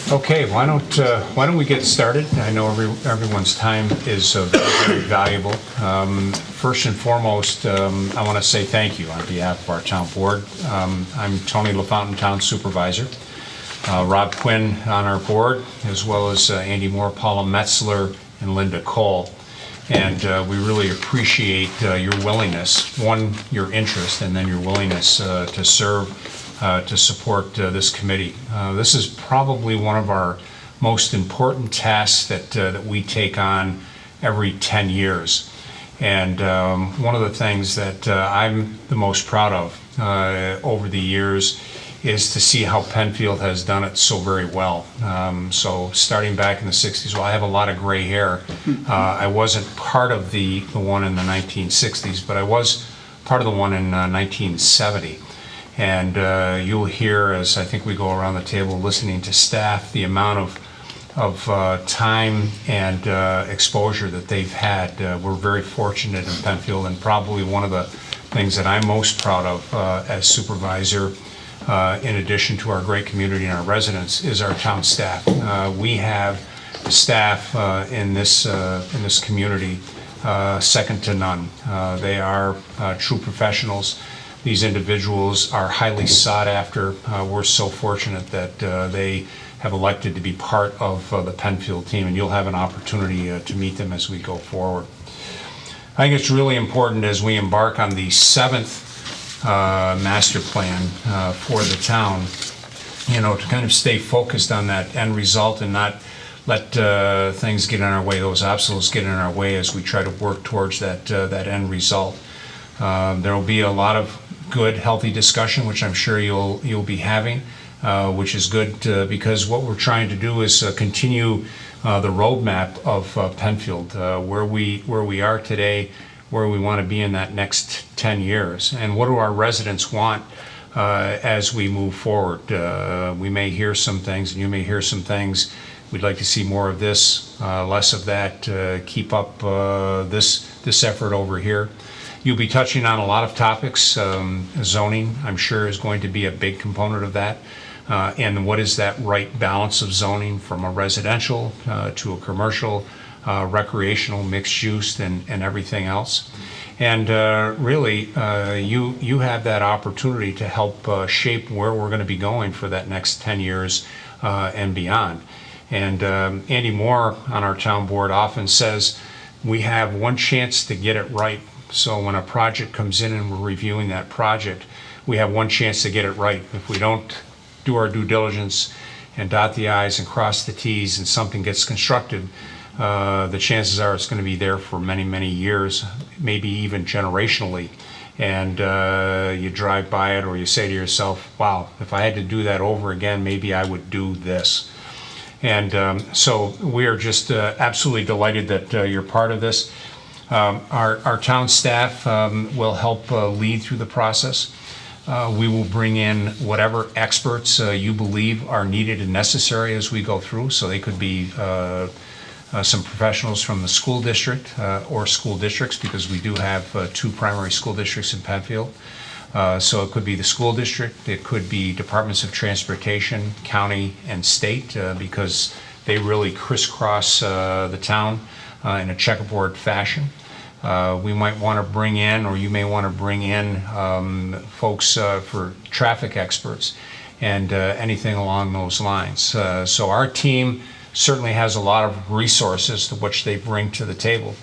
Okay, why don't we get started? I know everyone's time is very valuable. First and foremost, I want to say thank you on behalf of our town board. I'm Tony LaFountain, town supervisor. Rob Quinn on our board, as well as Andy Moore, Paula Metzler, and Linda Cole. And we really appreciate your willingness, one, your interest, and then your willingness to serve, to support this committee. This is probably one of our most important tasks that we take on every 10 years. And one of the things that I'm the most proud of over the years is to see how Penfield has done it so very well. So starting back in the 60s, well, I have a lot of gray hair. I wasn't part of the one in the 1960s, but I was part of the one in 1970. And you'll hear, as I think we go around the table listening to staff, the amount of time and exposure that they've had. We're very fortunate in Penfield, and probably one of the things that I'm most proud of as supervisor, in addition to our great community and our residents, is our town staff. We have staff in this community second to none. They are true professionals. These individuals are highly sought after. We're so fortunate that they have elected to be part of the Penfield team, and you'll have an opportunity to meet them as we go forward. I think it's really important as we embark on the 7th master plan for the town, to kind of stay focused on that end result and not let things get in our way, those obstacles get in our way as we try to work towards that end result. There will be a lot of good, healthy discussion, which I'm sure you'll be having, which is good because what we're trying to do is continue the roadmap of Penfield, where we are today, where we want to be in that next 10 years, and what do our residents want as we move forward. We may hear some things, and you may hear some things. We'd like to see more of this, less of that. Keep up this effort over here. You'll be touching on a lot of topics. Zoning, I'm sure, is going to be a big component of that. And what is that right balance of zoning from a residential to a commercial, recreational, mixed use, and everything else. And really, you have that opportunity to help shape where we're going to be going for that next 10 years and beyond. And Andy Moore on our town board often says, we have one chance to get it right. So when a project comes in and we're reviewing that project, we have one chance to get it right. If we don't do our due diligence and dot the I's and cross the T's and something gets constructed, the chances are it's going to be there for many, many years, maybe even generationally. And you drive by it, or you say to yourself, wow, if I had to do that over again, maybe I would do this. And so we are just absolutely delighted that you're part of this. Our town staff will help lead through the process. We will bring in whatever experts you believe are needed and necessary as we go through. So they could be some professionals from the school district or school districts, because we do have 2 primary school districts in Penfield. So it could be the school district, it could be departments of transportation, county and state, because they really crisscross the town in a checkerboard fashion. We might want to bring in, or you may want to bring in folks for traffic experts and anything along those lines. So our team certainly has a lot of resources to which they bring to the table,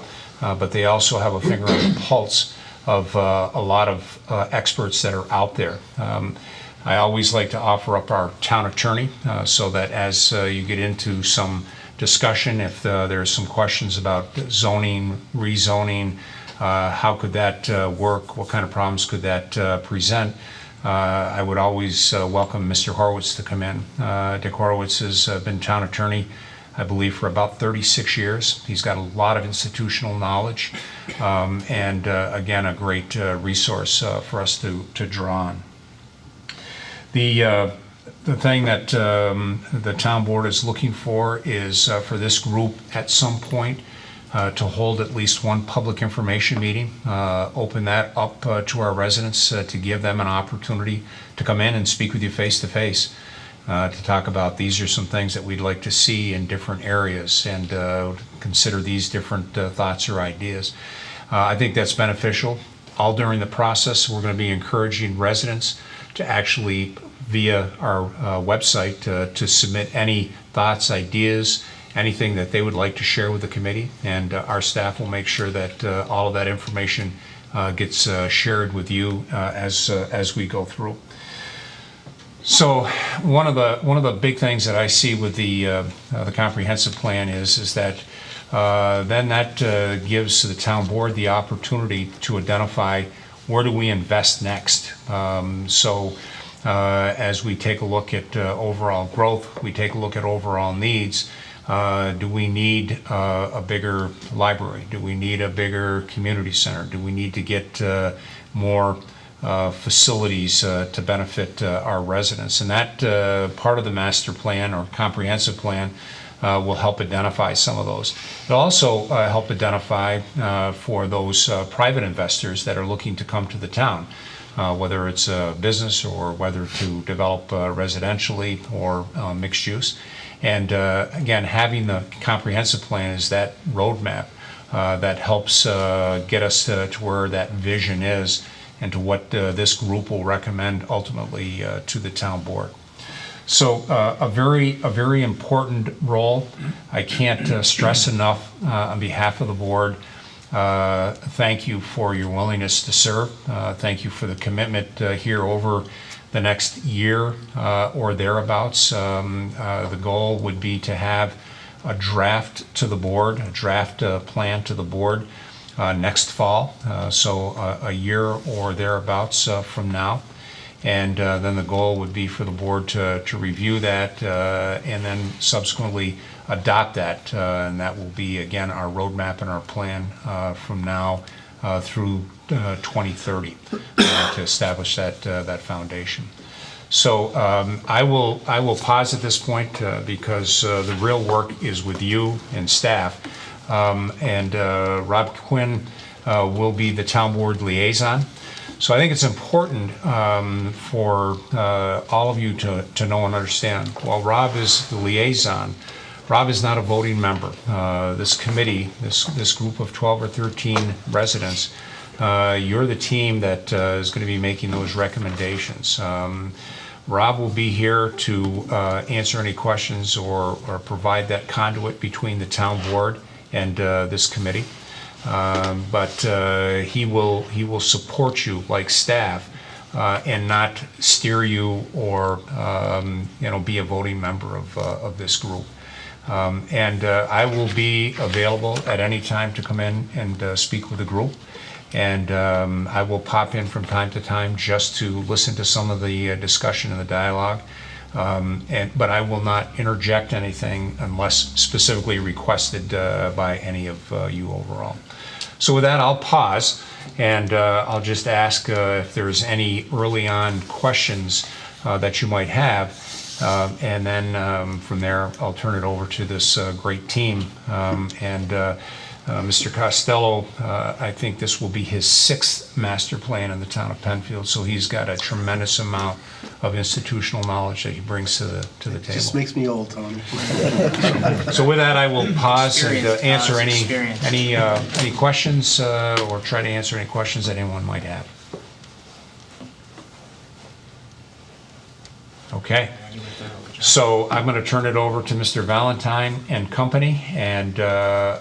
but they also have a finger on the pulse of a lot of experts that are out there. I always like to offer up our town attorney so that as you get into some discussion, if there's some questions about zoning, rezoning, how could that work, what kind of problems could that present, I would always welcome Mr. Horowitz to come in. Dick Horowitz has been town attorney, I believe, for about 36 years. He's got a lot of institutional knowledge, and again, a great resource for us to draw on. The thing that the town board is looking for is for this group at some point to hold at least one public information meeting, open that up to our residents to give them an opportunity to come in and speak with you face to face. to talk about these are some things that we'd like to see in different areas and consider these different thoughts or ideas. I think that's beneficial. All during the process, we're going to be encouraging residents to actually, via our website, to submit any thoughts, ideas, anything that they would like to share with the committee, and our staff will make sure that all of that information gets shared with you as we go through. So one of the big things that I see with the comprehensive plan is that then that gives the town board the opportunity to identify where do we invest next. As we take a look at overall growth, we take a look at overall needs. Do we need a bigger library? Do we need a bigger community center? Do we need to get more facilities to benefit our residents? And that part of the master plan or comprehensive plan will help identify some of those. It'll also help identify for those private investors that are looking to come to the town, whether it's a business or whether to develop residentially or mixed use. And again, having the comprehensive plan is that roadmap that helps get us to where that vision is and to what this group will recommend ultimately to the town board. So a very important role. I can't stress enough on behalf of the board. Thank you for your willingness to serve. Thank you for the commitment here over the next year or thereabouts. The goal would be to have a draft to the board, a draft plan to the board next fall, so a year or thereabouts from now. And then the goal would be for the board to review that and then subsequently adopt that. And that will be, again, our roadmap and our plan from now through 2030 to establish that foundation. So I will pause at this point because the real work is with you and staff. And Rob Quinn will be the town board liaison. So I think it's important for all of you to know and understand, while Rob is the liaison, Rob is not a voting member. This committee, this group of 12 or 13 residents, you're the team that is going to be making those recommendations. Rob will be here to answer any questions or provide that conduit between the town board and this committee. But he will support you like staff and not steer you or be a voting member of this group. And I will be available at any time to come in and speak with the group. And I will pop in from time to time just to listen to some of the discussion and the dialogue. But I will not interject anything unless specifically requested by any of you overall. So with that, I'll pause and I'll just ask if there's any early on questions that you might have. And then from there, I'll turn it over to this great team. Mr. Costello, I think this will be his 6th master plan in the town of Penfield, so he's got a tremendous amount of institutional knowledge that he brings to the table. Just makes me old, Tony. So with that, I will pause and answer any questions or try to answer any questions that anyone might have. Okay. So I'm going to turn it over to Mr. Valentine and company, and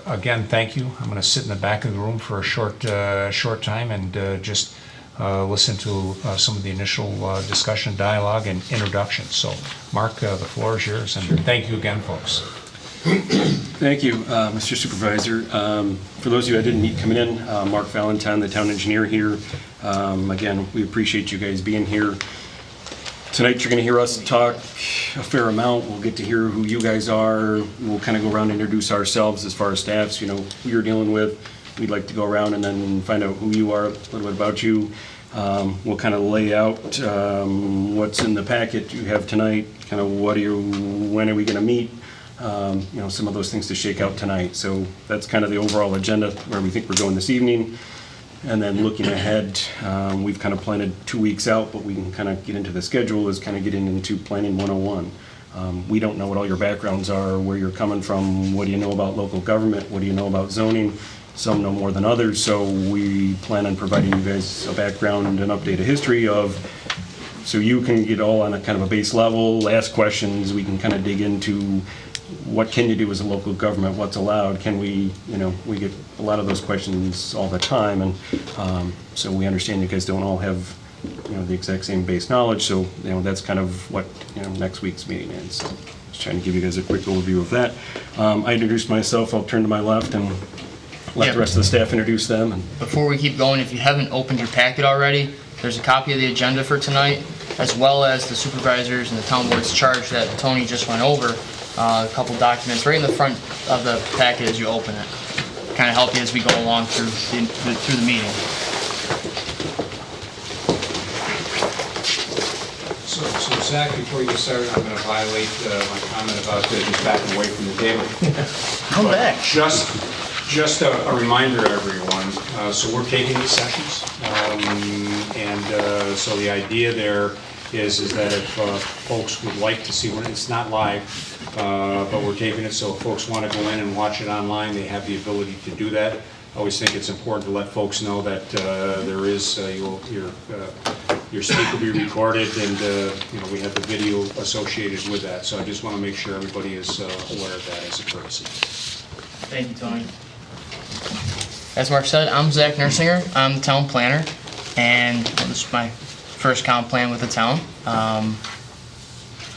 again, thank you. I'm going to sit in the back of the room for a short time and just listen to some of the initial discussion, dialogue, and introduction. So, Mark, the floor is yours, and thank you again, folks. Thank you, Mr. Supervisor. For those of you I didn't meet coming in, Mark Valentine, the town engineer here. Again, we appreciate you guys being here. Tonight you're going to hear us talk a fair amount. We'll get to hear who you guys are. We'll kind of go around and introduce ourselves as far as staffs, who you're dealing with. We'd like to go around and then find out who you are, a little bit about you. We'll kind of lay out what's in the packet you have tonight, kind of when are we going to meet, some of those things to shake out tonight. So that's kind of the overall agenda where we think we're going this evening. And then looking ahead, we've kind of planned 2 weeks out, but we can kind of get into the schedule is kind of getting into planning 101. We don't know what all your backgrounds are, where you're coming from, what do you know about local government, what do you know about zoning. Some know more than others, so we plan on providing you guys a background and updated history of, so you can get all on a kind of a base level, ask questions, we can kind of dig into what can you do as a local government, what's allowed, can we, we get a lot of those questions all the time, and so we understand you guys don't all have, the exact same base knowledge, so, that's kind of what, next week's meeting is. So just trying to give you guys a quick overview of that. I introduced myself, I'll turn to my left and let the rest of the staff introduce them. Before we keep going, if you haven't opened your packet already, there's a copy of the agenda for tonight, as well as the supervisors and the town board's charge that Tony just went over. A couple documents right in the front of the packet as you open it. Kind of help you as we go along through the meeting. So Zach, before you start, I'm going to violate my comment about just backing away from the table. Come back. Just a reminder to everyone, so we're taping these sessions, and so the idea there is that if folks would like to see one, it's not live, but we're taping it, so if folks want to go in and watch it online, they have the ability to do that. I always think it's important to let folks know that there is, your speak will be recorded, and we have the video associated with that, so I just want to make sure everybody is aware of that as a courtesy. Thank you, Tony. As Mark said, I'm Zach Nersinger. I'm the town planner, and this is my first comp plan with the town.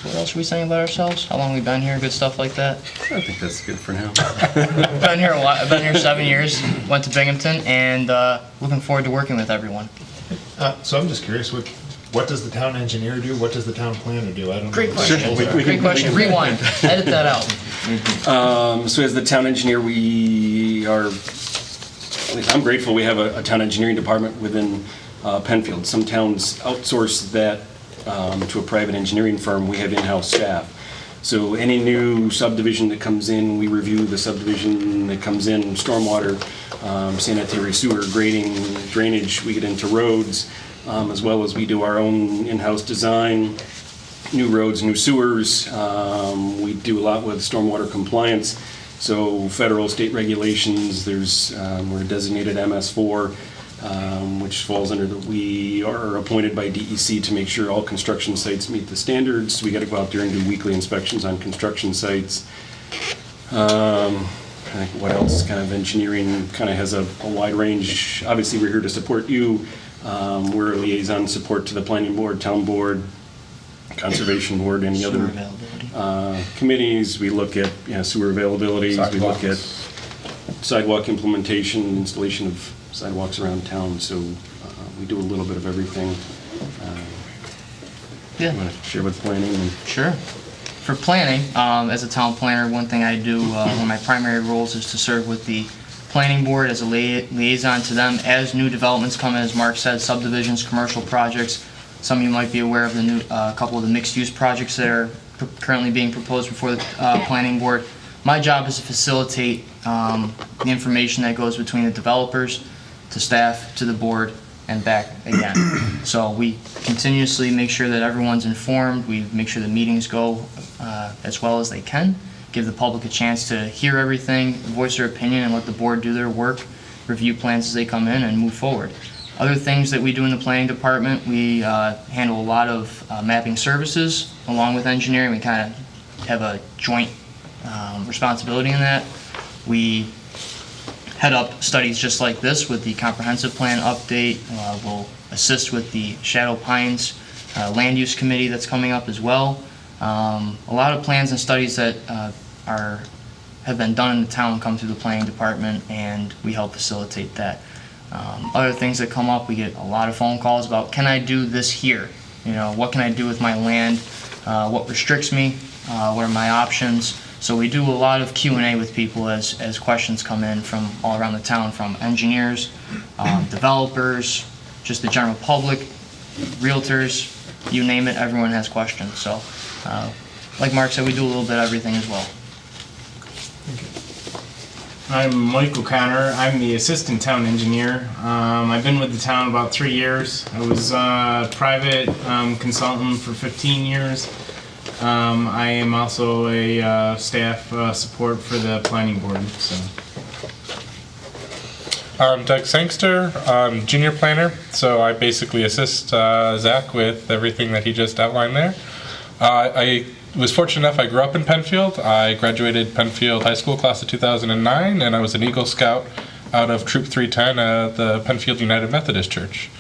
What else are we saying about ourselves? How long we've been here? Good stuff like that. I think that's good for now. Been here a while. I've been here 7 years. Went to Binghamton, and looking forward to working with everyone. So I'm just curious, what does the town engineer do? What does the town planner do? I don't Great know. question. Great question. Rewind. Edit that out. So as the town engineer, we are, at least I'm grateful we have a town engineering department within Penfield. Some towns outsource that to a private engineering firm. We have in-house staff. So any new subdivision that comes in, we review the subdivision that comes in, stormwater, sanitary sewer, grading, drainage, we get into roads, as well as we do our own in-house design, new roads, new sewers. We do a lot with stormwater compliance. So federal, state regulations, we're designated MS4, which falls under we are appointed by DEC to make sure all construction sites meet the standards. We got to go out there and do weekly inspections on construction sites. I think what else, kind of engineering kind of has a wide range. Obviously, we're here to support you. We're a liaison support to the planning board, town board, conservation board, any other committees. We look at sewer availability. We look at sidewalk implementation, installation of sidewalks around town. So we do a little bit of everything. Yeah. You want to share with planning? Sure. For planning, as a town planner, one thing I do, one of my primary roles is to serve with the planning board as a liaison to them as new developments come in, as Mark said, subdivisions, commercial projects. Some of you might be aware of the new, couple of the mixed-use projects that are currently being proposed before the planning board. My job is to facilitate the information that goes between the developers, to staff, to the board, and back again. So we continuously make sure that everyone's informed. We make sure the meetings go as well as they can, give the public a chance to hear everything, voice their opinion, and let the board do their work, review plans as they come in, and move forward. Other things that we do in the planning department, we handle a lot of mapping services along with engineering. We kind of have a joint responsibility in that. We head up studies just like this with the comprehensive plan update. We'll assist with the Shadow Pines land use committee that's coming up as well. A lot of plans and studies that have been done in the town come through the planning department, and we help facilitate that. Other things that come up, we get a lot of phone calls about, can I do this here? What can I do with my land? What restricts me? What are my options? So we do a lot of Q&A with people as questions come in from all around the town, from engineers, developers, just the general public, realtors, you name it, everyone has questions. So like Mark said, we do a little bit of everything as well. I'm Mike O'Connor. I'm the assistant town engineer. I've been with the town about 3 years. I was a private consultant for 15 years. I am also a staff support for the planning board. So. I'm Doug Sangster, I'm junior planner, so I basically assist Zach with everything that he just outlined there. I was fortunate enough, I grew up in Penfield. I graduated Penfield High School class of 2009, and I was an Eagle Scout out of Troop 310 at the Penfield United Methodist Church.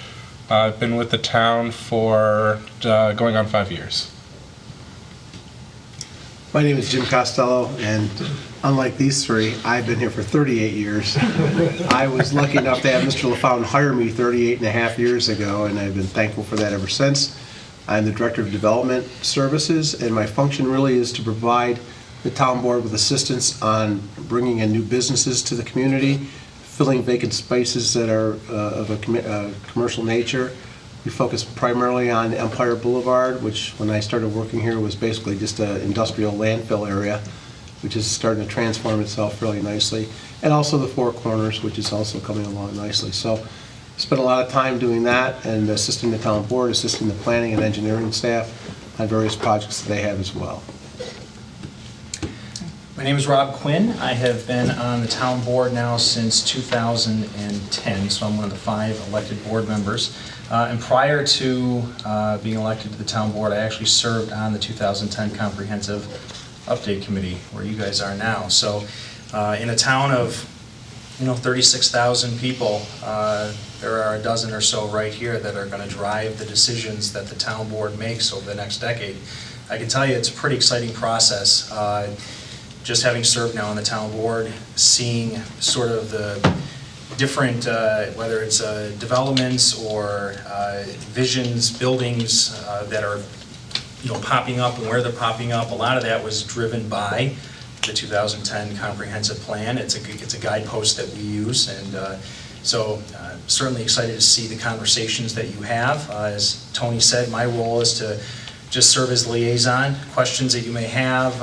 I've been with the town for going on 5 years. My name is Jim Costello, and unlike these three, I've been here for 38 years. I was lucky enough to have Mr. LaFountain hire me 38 and a half years ago, and I've been thankful for that ever since. I'm the Director of Development Services, and my function really is to provide the town board with assistance on bringing in new businesses to the community, filling vacant spaces that are of a commercial nature. We focus primarily on Empire Boulevard, which when I started working here was basically just an industrial landfill area, which is starting to transform itself really nicely. And also the Four Corners, which is also coming along nicely. So spent a lot of time doing that and assisting the town board, assisting the planning and engineering staff on various projects that they have as well. My name is Rob Quinn. I have been on the town board now since 2010, so I'm one of the 5 elected board members. And prior to being elected to the town board, I actually served on the 2010 Comprehensive Update Committee, where you guys are now. So in a town of 36,000 people, there are a dozen or so right here that are going to drive the decisions that the town board makes over the next decade. I can tell you it's a pretty exciting process. Just having served now on the town board, seeing sort of the different, whether it's developments or visions, buildings that are popping up and where they're popping up. A lot of that was driven by the 2010 Comprehensive Plan. It's a guidepost that we use, and so certainly excited to see the conversations that you have. As Tony said, my role is to just serve as liaison. Questions that you may have,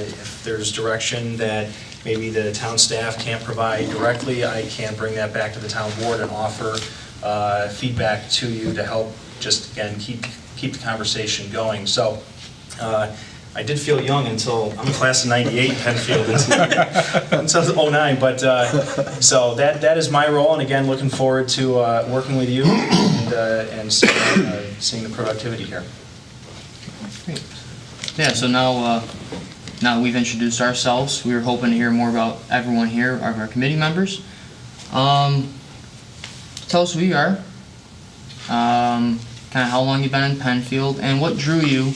if there's direction that maybe the town staff can't provide directly, I can bring that back to the town board and offer feedback to you to help just, again, keep the conversation going. So I did feel young until, I'm a class of 98 in Penfield, until 09, but so that is my role, and again, looking forward to working with you and seeing the productivity here. Great. Yeah, so now that we've introduced ourselves, we were hoping to hear more about everyone here, our committee members. Tell us who you are, kind of how long you've been in Penfield, and what drew you,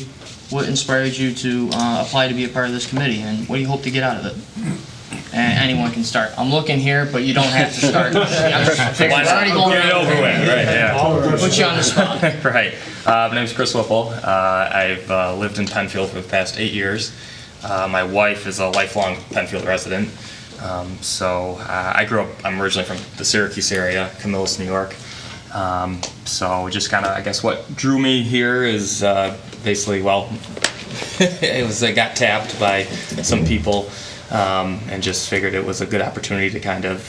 what inspired you to apply to be a part of this committee, and what do you hope to get out of it? And anyone can start. I'm looking here, but you don't have to start. We're already going Get it over with, right? Yeah. Put you on the spot. Right. My name is Chris Whipple. I've lived in Penfield for the past 8 years. My wife is a lifelong Penfield resident. So I grew up, I'm originally from the Syracuse area, Camillus, New York. So just kind of, I guess what drew me here is basically, well, I got tapped by some people and just figured it was a good opportunity to kind of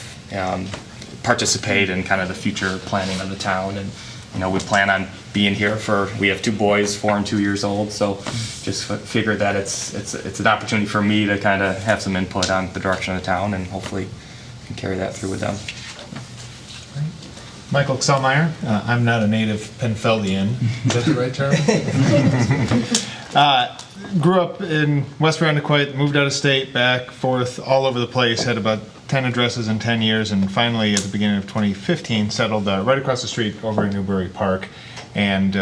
participate in kind of the future planning of the town. And we plan on being here we have 2 boys, 4 and 2 years old, so just figured that it's an opportunity for me to kind of have some input on the direction of the town, and hopefully can carry that through with them. Michael Xelmeyer. I'm not a native Penfeldian. Is that the right term? Grew up in West Irondequoit, moved out of state, back, forth, all over the place, had about 10 addresses in 10 years, and finally at the beginning of 2015 settled right across the street over in Newbury Park, and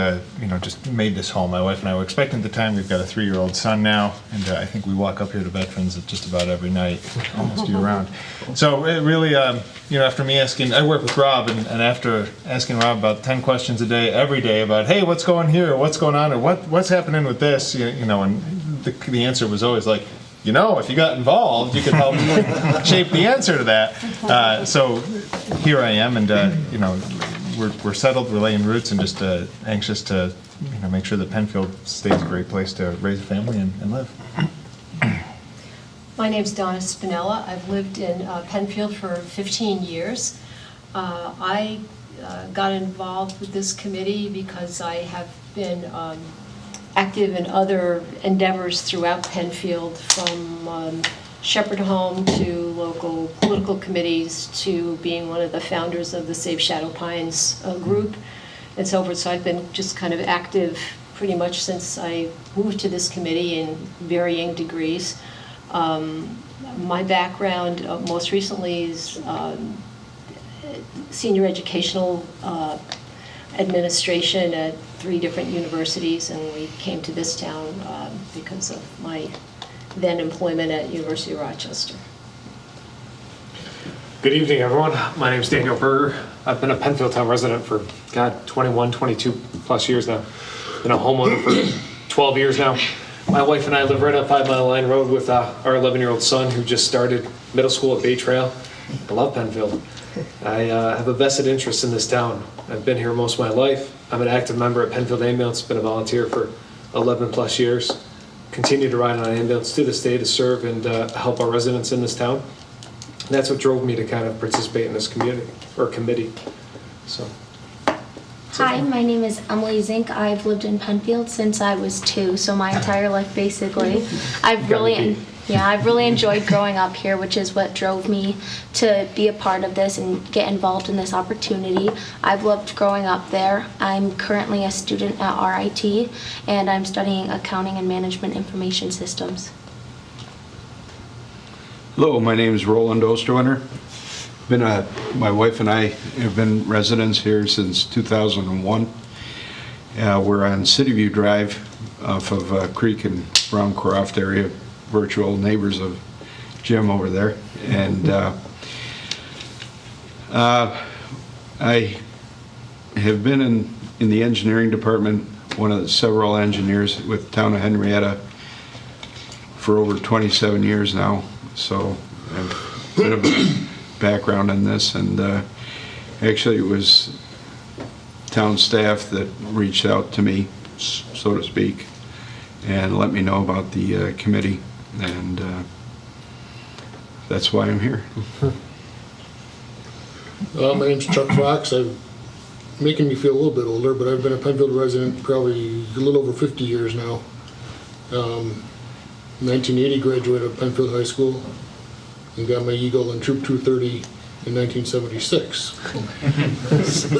just made this home. My wife and I were expecting at the time. We've got a 3-year-old son now, and I think we walk up here to Veterans just about every night, almost year round. So it really, after me asking, I work with Rob, and after asking Rob about 10 questions a day, every day about, hey, what's going here, or what's going on, or what's happening with this, and the answer was always like, if you got involved, you could help shape the answer to that. So here I am, and we're settled, we're laying roots, and just anxious to make sure that Penfield stays a great place to raise a family and live. My name's Donna Spinella. I've lived in Penfield for 15 years. I got involved with this committee because I have been active in other endeavors throughout Penfield, from Shepherd Home to local political committees to being one of the founders of the Save Shadow Pines group and so forth. So I've been just kind of active pretty much since I moved to this committee in varying degrees. My background most recently is senior educational administration at 3 different universities, and we came to this town because of my then employment at University of Rochester. Good evening, everyone. My name is Daniel Berger. I've been a Penfield Town resident for, 21, 22 plus years now. Been a homeowner for 12 years now. My wife and I live right on 5 Mile Line Road with our 11-year-old son who just started middle school at Bay Trail. I love Penfield. I have a vested interest in this town. I've been here most of my life. I'm an active member at Penfield Ambulance, been a volunteer for 11 plus years. Continue to ride on an ambulance to this day to serve and help our residents in this town. And that's what drove me to kind of participate in this community or committee. So. Hi, my name is Emily Zink. I've lived in Penfield since I was 2, so my entire life basically. I've really enjoyed growing up here, which is what drove me to be a part of this and get involved in this opportunity. I've loved growing up there. I'm currently a student at RIT, and I'm studying accounting and management information systems. Hello, my name is Roland Osterwinter. My wife and I have been residents here since 2001. We're on City View Drive off of Creek and Browncroft area, virtual neighbors of Jim over there. And I have been in the engineering department, one of the several engineers with the town of Henrietta for over 27 years now. So I have a bit of a background in this, and actually it was town staff that reached out to me, so to speak, and let me know about the committee, and that's why I'm here. My name's Chuck Fox. I'm making me feel a little bit older, but I've been a Penfield resident probably a little over 50 years now. 1980 graduated of Penfield High School and got my Eagle in Troop 230 in 1976.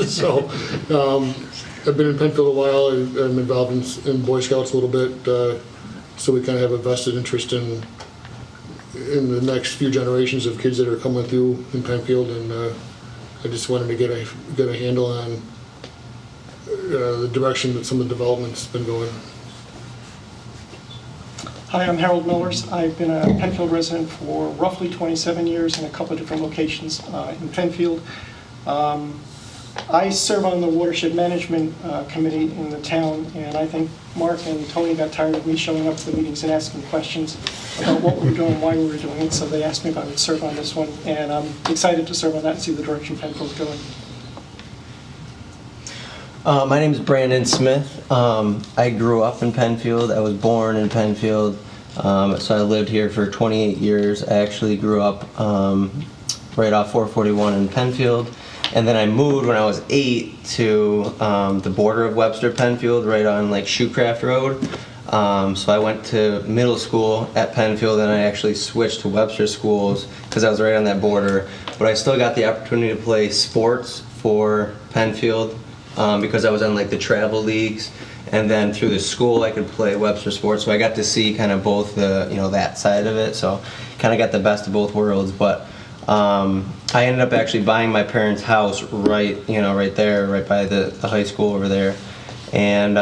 So I've been in Penfield a while. I'm involved in Boy Scouts a little bit, so we kind of have a vested interest in the next few generations of kids that are coming through in Penfield, and I just wanted to get a handle on the direction that some of the development's been going. Hi, I'm Harold Millers. I've been a Penfield resident for roughly 27 years in a couple of different locations in Penfield. I serve on the Watershed Management Committee in the town, and I think Mark and Tony got tired of me showing up to the meetings and asking questions about what we were doing, why we were doing it, so they asked me if I would serve on this one, and I'm excited to serve on that and see the direction Penfield's going. My name is Brandon Smith. I grew up in Penfield. I was born in Penfield, so I lived here for 28 years. I actually grew up right off 441 in Penfield, and then I moved when I was 8 to the border of Webster Penfield, right on like Shoecraft Road. So I went to middle school at Penfield, and I actually switched to Webster schools because I was right on that border. But I still got the opportunity to play sports for Penfield. Because I was on like the travel leagues, and then through the school I could play Webster sports, so I got to see kind of both the that side of it. So kind of got the best of both worlds. But I ended up actually buying my parents' house right there, right by the high school over there, and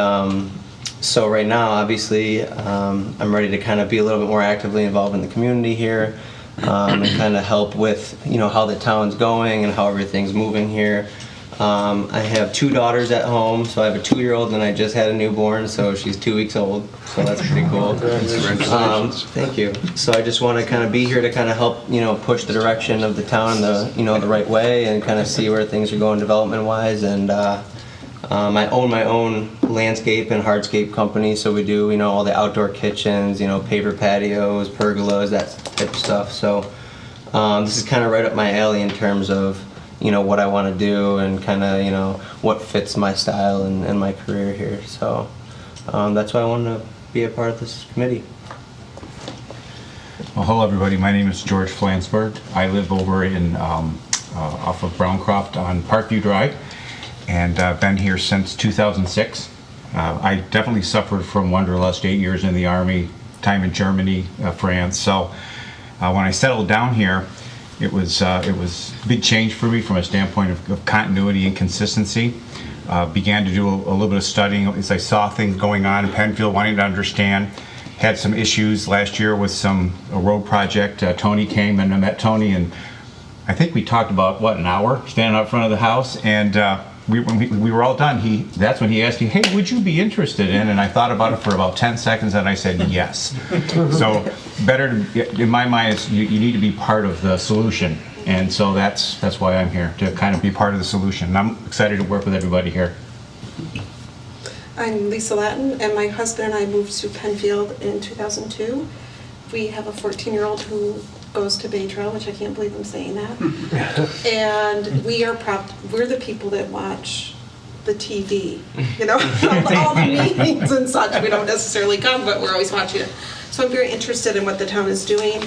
so right now obviously I'm ready to kind of be a little bit more actively involved in the community here, and kind of help with how the town's going and how everything's moving here. I have 2 daughters at home, so I have a 2-year-old and I just had a newborn, so she's 2 weeks old, so that's pretty cool. Congratulations. Thank you. So I just want to kind of be here to kind of help, push the direction of the town the right way, and kind of see where things are going development-wise. And I own my own landscape and hardscape company, so we do, all the outdoor kitchens, paver patios, pergolas, that type of stuff. So this is kind of right up my alley in terms of what I want to do and kind of what fits my style and my career here. So that's why I wanted to be a part of this committee. Well, hello, everybody. My name is George Flansburgh. I live over in off of Browncroft on Parkview Drive, and I've been here since 2006. I definitely suffered from wanderlust, 8 years in the Army, time in Germany, France. So when I settled down here, it was a big change for me from a standpoint of continuity and consistency. Began to do a little bit of studying as I saw things going on in Penfield, wanting to understand. Had some issues last year with a road project. Tony came and I met Tony, and I think we talked about, an hour standing out front of the house, and when we were all done, that's when he asked me, hey, would you be interested in? And I thought about it for about 10 seconds, and I said yes. So in my mind, you need to be part of the solution, and so that's why I'm here, to kind of be part of the solution. And I'm excited to work with everybody here. I'm Lisa Latin, and my husband and I moved to Penfield in 2002. We have a 14-year-old who goes to Bay Trail, which I can't believe I'm saying that. And we're the people that watch the TV, all the meetings and such. We don't necessarily come, but we're always watching it. So I'm very interested in what the town is doing,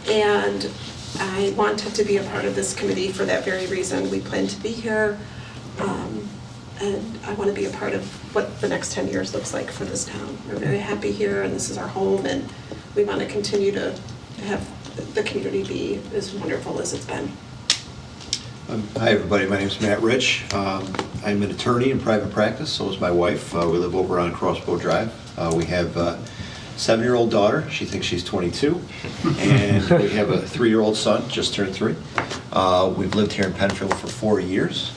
and I wanted to be a part of this committee for that very reason. We plan to be here. And I want to be a part of what the next 10 years looks like for this town. We're very happy here, and this is our home, and we want to continue to have the community be as wonderful as it's been. Hi, everybody. My name is Matt Rich. I'm an attorney in private practice. So is my wife. We live over on Crossbow Drive. We have a 7-year-old daughter. She thinks she's 22. And we have a 3-year-old son, just turned 3. We've lived here in Penfield for 4 years.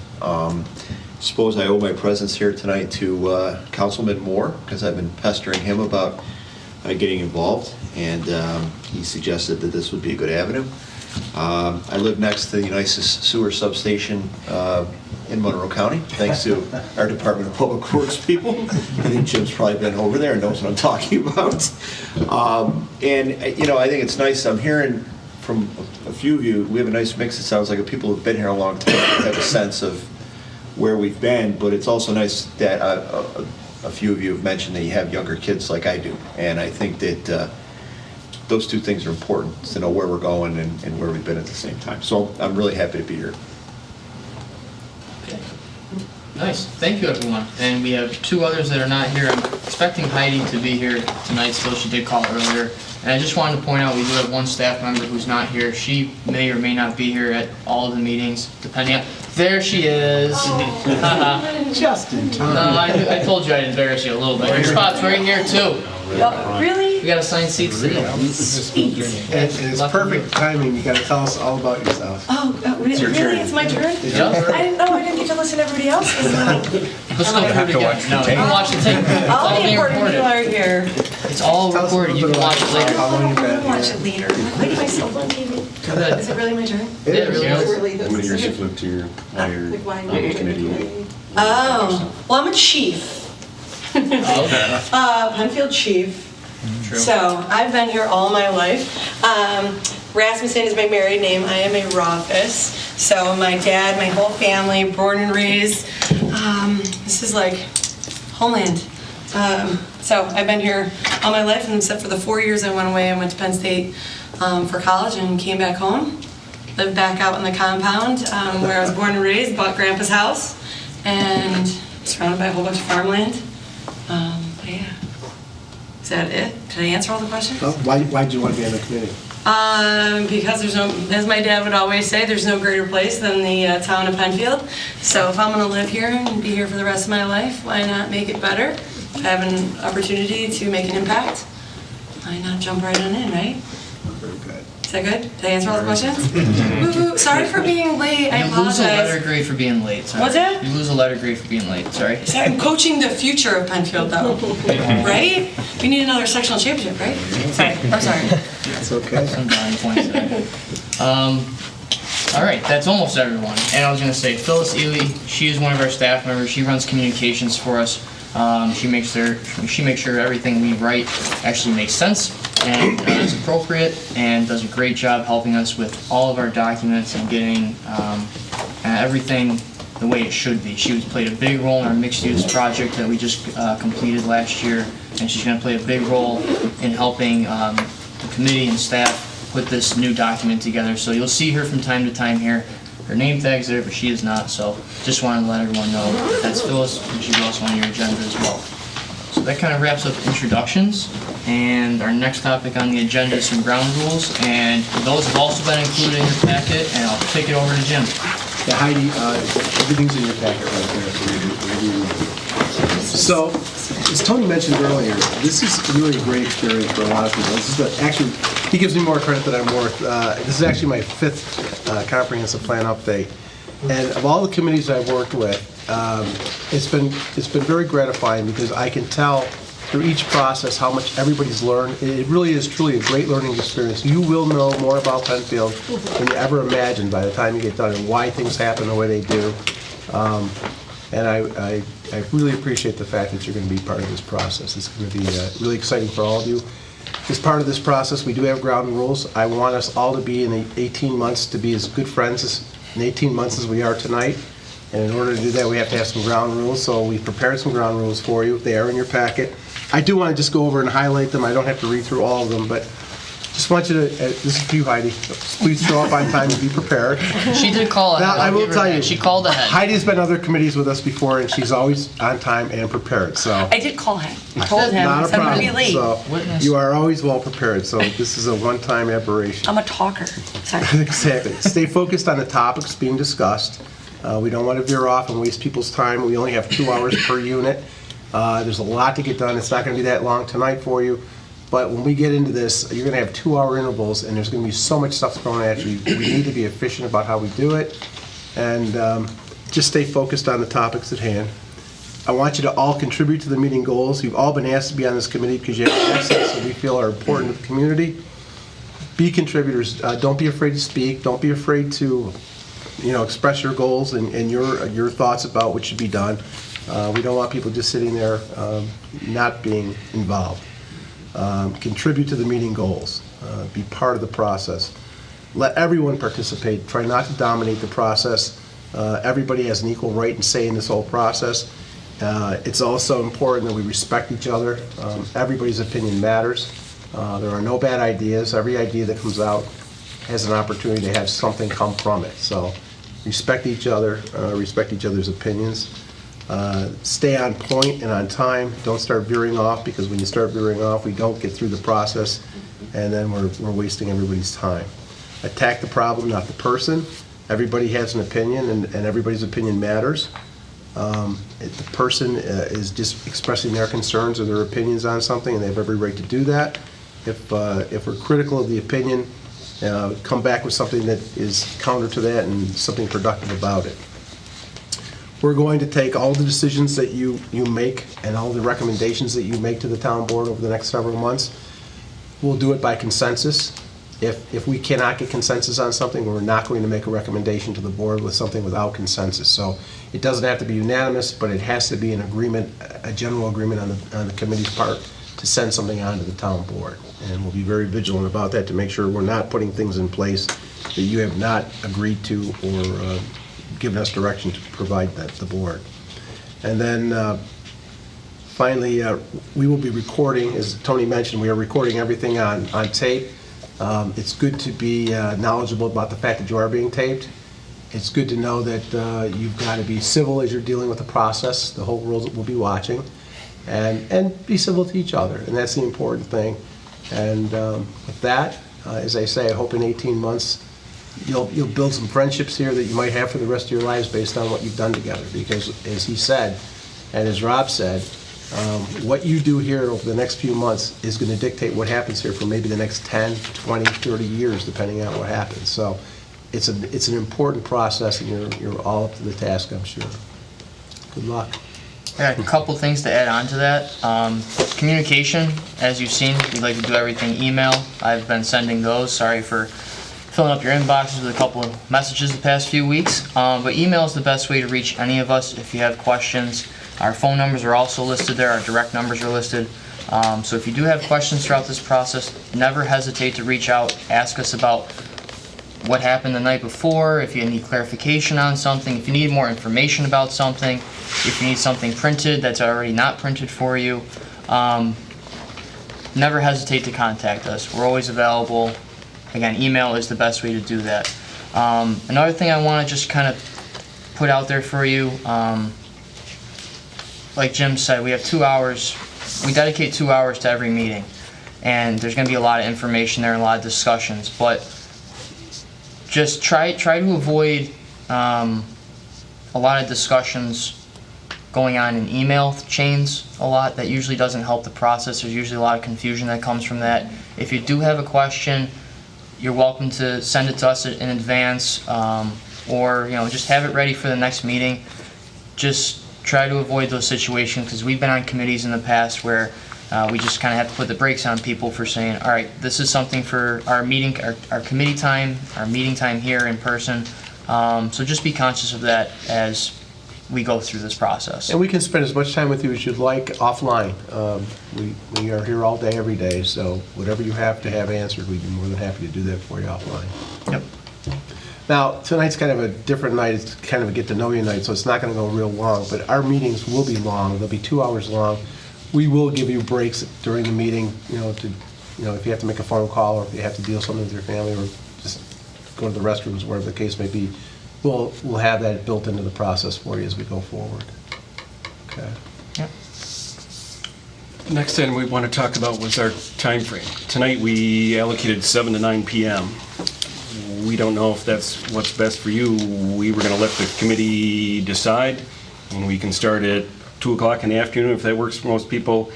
Suppose I owe my presence here tonight to Councilman Moore, because I've been pestering him about getting involved, and he suggested that this would be a good avenue. I live next to the nicest sewer substation in Monroe County, thanks to our Department of Public Works people. I think Jim's probably been over there and knows what I'm talking about. And I think it's nice. I'm hearing from a few of you, we have a nice mix. It sounds like people who've been here a long time have a sense of where we've been, but it's also nice that a few of you have mentioned that you have younger kids like I do, and I think that those two things are important, to know where we're going and where we've been at the same time. So I'm really happy to be here. Okay. Nice. Thank you, everyone. And we have 2 others that are not here. I'm expecting Heidi to be here tonight, still. She did call earlier. And I just wanted to point out, we do have 1 staff member who's not here. She may or may not be here at all of the meetings, depending on... There she is. Just in time. No, I told you I'd embarrass you a little bit. Your spot's right here, too. Really? We got assigned seats to you. It's perfect timing. You got to tell us all about yourself. Really? It's my turn? Yep. I didn't know. I didn't get to listen to everybody else. Let's go through it again. No, you can watch the tape. It's All the being important people recorded. are here. It's all recorded. You can watch it later. I'm going to watch it later. Why do myself on TV? Is it really my turn? Yeah, it really is. Really How many years you've lived here? Why Like, you're committee? Oh, well, I'm a chief. Penfield chief. True. So I've been here all my life. Rasmussen is my married name. I am a Rothfuss. So my dad, my whole family, born and raised. This is like homeland. So I've been here all my life, and except for the 4 years I went away, I went to Penn State for college and came back home. Lived back out in the compound where I was born and raised, bought Grandpa's house, and surrounded by a whole bunch of farmland. But yeah. Is that it? Did I answer all the questions? Well, why did you want to be on the committee? Because there's no, as my dad would always say, there's no greater place than the town of Penfield. So if I'm going to live here and be here for the rest of my life, why not make it better? If I have an opportunity to make an impact, why not jump right on in, right? Very good. Is that good? Did I answer all the questions? Woo-hoo. Sorry for being late. I You lose a letter apologize. grade for being late. Sorry. What's that? You lose a letter grade for being late. Sorry. Sorry, I'm coaching the future of Penfield, though. Right? We need another sectional championship, right? Sorry. I'm sorry. That's okay. Some darn points there. All right, that's almost everyone. And I was going to say, Phyllis Ely, she is one of our staff members. She runs communications for us. She makes sure everything we write actually makes sense and is appropriate, and does a great job helping us with all of our documents and getting everything the way it should be. She played a big role in our mixed-use project that we just completed last year, and she's going to play a big role in helping the committee and staff put this new document together. So you'll see her from time to time here. Her name tag's there, but she is not, so just wanted to let everyone know that's Phyllis, and she's also on your agenda as well. So that kind of wraps up introductions, and our next topic on the agenda is some ground rules, and those have also been included in your packet, and I'll take it over to Jim. Yeah, Heidi, everything's in your packet right there. So, as Tony mentioned earlier, this is really a great experience for a lot of people. This is actually, he gives me more credit than I'm worth. This is actually my 5th comprehensive plan update. And of all the committees I've worked with, it's been very gratifying because I can tell through each process how much everybody's learned. It really is truly a great learning experience. You will know more about Penfield than you ever imagined by the time you get done and why things happen the way they do. And I really appreciate the fact that you're going to be part of this process. It's going to be really exciting for all of you. As part of this process, we do have ground rules. I want us all to be in the 18 months to be as good friends in 18 months as we are tonight. And in order to do that, we have to have some ground rules. So we prepared some ground rules for you. They are in your packet. I do want to just go over and highlight them. I don't have to read through all of them, but just want you to, this is for you, Heidi. Please show up on time and be prepared. She did call ahead. Now, I will tell you, she called ahead. Heidi's been other committees with us before, and she's always on time and prepared, so. I did call him. I told him. Not a I'm going to be problem. late. So you are always well prepared, so this is a one-time aberration. I'm a talker. Sorry. Exactly. Stay focused on the topics being discussed. We don't want to veer off and waste people's time. We only have 2 hours per unit. There's a lot to get done. It's not going to be that long tonight for you. But when we get into this, you're going to have 2-hour intervals, and there's going to be so much stuff thrown at you. We need to be efficient about how we do it, and just stay focused on the topics at hand. I want you to all contribute to the meeting goals. You've all been asked to be on this committee because you have assets that we feel are important to the community. Be contributors. Don't be afraid to speak. Don't be afraid to, express your goals and your thoughts about what should be done. We don't want people just sitting there not being involved. Contribute to the meeting goals. Be part of the process. Let everyone participate. Try not to dominate the process. Everybody has an equal right and say in this whole process. It's also important that we respect each other. Everybody's opinion matters. There are no bad ideas. Every idea that comes out has an opportunity to have something come from it. So respect each other, respect each other's opinions. Stay on point and on time. Don't start veering off, because when you start veering off, we don't get through the process, and then we're wasting everybody's time. Attack the problem, not the person. Everybody has an opinion, and everybody's opinion matters. If the person is just expressing their concerns or their opinions on something, and they have every right to do that. If we're critical of the opinion, come back with something that is counter to that and something productive about it. We're going to take all the decisions that you make and all the recommendations that you make to the town board over the next several months. We'll do it by consensus. If we cannot get consensus on something, we're not going to make a recommendation to the board with something without consensus. So it doesn't have to be unanimous, but it has to be an agreement, a general agreement on the committee's part to send something on to the town board. And we'll be very vigilant about that to make sure we're not putting things in place that you have not agreed to or given us direction to provide that to the board. And then finally, we will be recording, as Tony mentioned, we are recording everything on tape. It's good to be knowledgeable about the fact that you are being taped. It's good to know that you've got to be civil as you're dealing with the process. The whole world will be watching. And be civil to each other, and that's the important thing. And with that, as I say, I hope in 18 months you'll build some friendships here that you might have for the rest of your lives based on what you've done together. Because as he said, and as Rob said, what you do here over the next few months is going to dictate what happens here for maybe the next 10, 20, 30 years, depending on what happens. So it's an important process, and you're all up to the task, I'm sure. Good luck. I got a couple things to add on to that. Communication, as you've seen, we like to do everything email. I've been sending those. Sorry for filling up your inboxes with a couple of messages the past few weeks. But email is the best way to reach any of us if you have questions. Our phone numbers are also listed there. Our direct numbers are listed. So if you do have questions throughout this process, never hesitate to reach out. Ask us about what happened the night before, if you need clarification on something, if you need more information about something, if you need something printed that's already not printed for you, never hesitate to contact us. We're always available. Again, email is the best way to do that. Another thing I want to just kind of put out there for you, like Jim said, we have 2 hours. We dedicate 2 hours to every meeting, and there's going to be a lot of information there and a lot of discussions. But just try to avoid a lot of discussions going on in email chains a lot. That usually doesn't help the process. There's usually a lot of confusion that comes from that. If you do have a question, you're welcome to send it to us in advance, or just have it ready for the next meeting. Just try to avoid those situations, because we've been on committees in the past where we just kind of have to put the brakes on people for saying, all right, this is something for our meeting, our committee time, our meeting time here in person. So just be conscious of that as we go through this process. And we can spend as much time with you as you'd like offline. We are here all day, every day, so whatever you have to have answered, we'd be more than happy to do that for you offline. Yep. Now, tonight's kind of a different night. It's kind of a get-to-know-you night, so it's not going to go real long, but our meetings will be long. They'll be 2 hours long. We will give you breaks during the meeting, if you have to make a phone call, or if you have to deal with something with your family, or just go to the restrooms, wherever the case may be. We'll have that built into the process for you as we go forward. Okay. Yep. Next item we want to talk about was our time frame. Tonight we allocated 7 to 9 p.m. We don't know if that's what's best for you. We were going to let the committee decide, and we can start at 2 o'clock in the afternoon if that works for most people.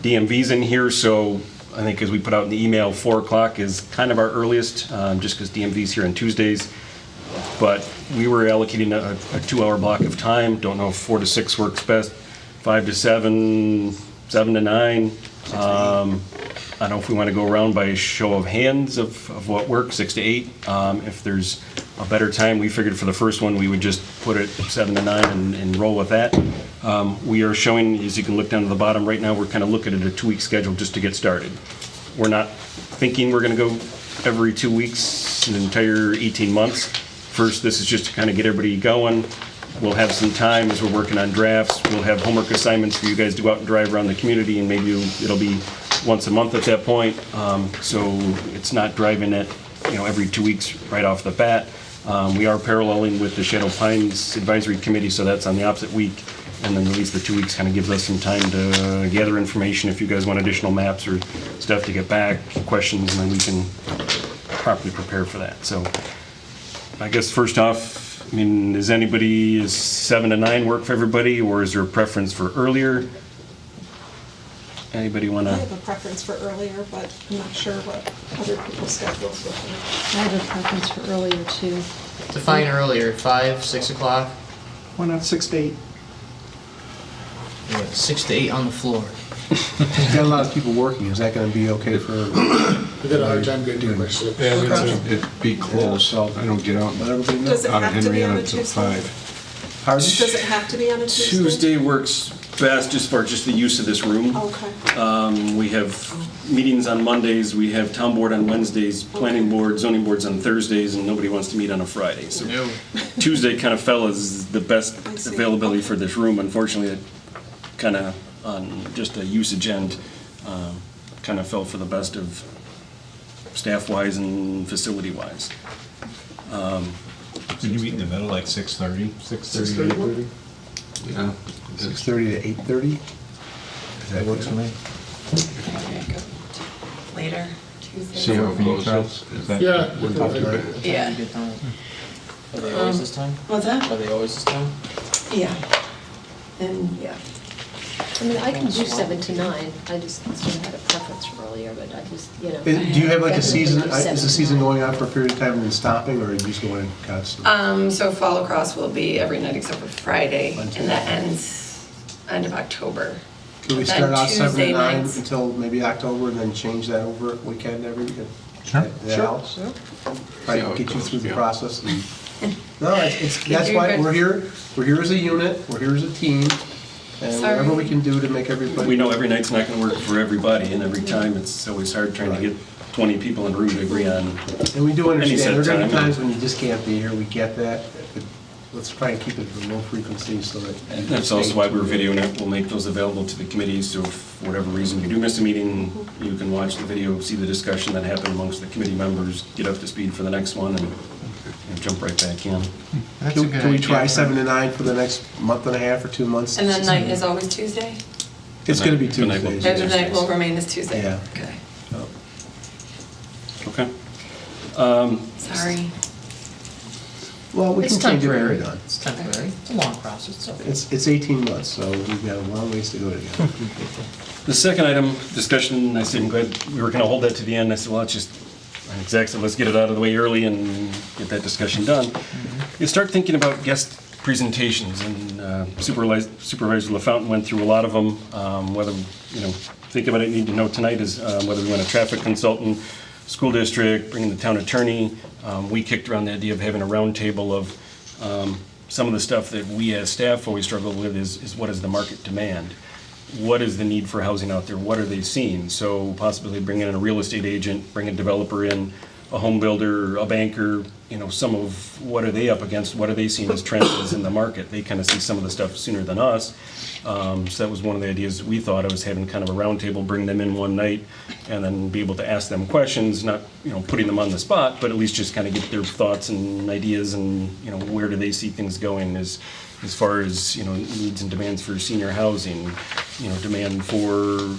DMV's in here, so I think as we put out in the email, 4 o'clock is kind of our earliest, just because DMV's here on Tuesdays. But we were allocating a 2-hour block of time. Don't know if 4 to 6 works best. 5 to 7, 7 to 9. I don't know if we want to go around by show of hands of what works, 6 to 8. If there's a better time, we figured for the first one we would just put it 7 to 9 and roll with that. We are showing, as you can look down to the bottom right now, we're kind of looking at a 2-week schedule just to get started. We're not thinking we're going to go every 2 weeks, an entire 18 months. First, this is just to kind of get everybody going. We'll have some time as we're working on drafts. We'll have homework assignments for you guys to go out and drive around the community, and maybe it'll be once a month at that point. So it's not driving it, every 2 weeks right off the bat. We are paralleling with the Shadow Pines Advisory Committee, so that's on the opposite week. And then at least the 2 weeks kind of gives us some time to gather information if you guys want additional maps or stuff to get back, questions, and then we can properly prepare for that. So I guess first off, is 7 to 9 work for everybody, or is there a preference for earlier? Anybody want to? I have a preference for earlier, but I'm not sure what other people's schedules look like. I have a preference for earlier, too. Define earlier, 5, 6 o'clock? Why not 6 to 8? 6 to 8 on the floor. You've got a lot of people working. Is that going to be okay for? I got a hard time getting to my 6. Yeah, it'd be close, so I don't get out Does it out of have to be on Henrietta a until Tuesday? 5. Pardon? Does it have to be on a Tuesday? Tuesday works best just for the use of this room. Okay. We have meetings on Mondays, we have town board on Wednesdays, planning board, zoning boards on Thursdays, and nobody wants to meet on a Friday. So Tuesday kind of fell as the best availability for this room. Unfortunately, it kind of, on just a usage end, kind of fell for the best of staff-wise and facility-wise. Did you meet in the middle, like 6:30? 6:30 to 8:30? Yeah. 6:30 to 8:30? That works for me. Later, Tuesday. See how it goes, Charles? Is that? Yeah. Yeah. Are they always this time? What's that? Are they always this time? Yeah. And, yeah. I can do 7 to 9. I just sort of had a preference for earlier, but I just, Do you have like a season, Definitely do is the 7 to season 9. going on for a period of time and then stopping, or are you just going constantly? So Fall Across will be every night except for Friday, Wednesday. and that ends end of October. Do we Then start out 7 Tuesday to 9 nights. until maybe October and then change that over weekend every weekend? Sure. That helps? Try to get you through the process. No, that's You're why good. we're here. We're here as a unit, we're here as a team, and Sorry. whatever we can do to make everybody. We know every night's not going to work for everybody, and every time it's always hard trying to get 20 people in a room to agree on. And we do any set understand, there are going to be time. times when you just can't be here, we get that. But let's try and keep it at a low frequency so that. And that's also why we're videoing it. We'll make those available to the committees, so if for whatever reason you do miss a meeting, you can watch the video, see the discussion that happened amongst the committee members, get up to speed for the next one, and jump right back in. Can we try 7 to 9 for the next month and a half or 2 months? And then night is always Tuesday? It's going to be The night will Tuesdays. be The night will remain as Tuesday? Yeah. Okay. Okay. Sorry. Well, we It's can change it when temporary. we're done. It's temporary. It's a long process, so. It's 18 months, so we've got a long ways to go together. The second item, discussion, I said, I'm glad we were going to hold that to the end. I said, well, let's just, Zach said, let's get it out of the way early and get that discussion done. You start thinking about guest presentations, and Supervisor LaFountain went through a lot of them. Whether, think about it, need to know tonight is whether we want a traffic consultant, school district, bringing the town attorney. We kicked around the idea of having a roundtable of some of the stuff that we as staff always struggle with is what is the market demand? What is the need for housing out there? What are they seeing? So possibly bringing in a real estate agent, bring a developer in, a home builder, a banker, some of what are they up against? What are they seeing as trends in the market? They kind of see some of the stuff sooner than us. So that was one of the ideas we thought of, was having kind of a roundtable, bring them in one night, and then be able to ask them questions, not putting them on the spot, but at least just kind of get their thoughts and ideas, and where do they see things going as far as needs and demands for senior housing, demand for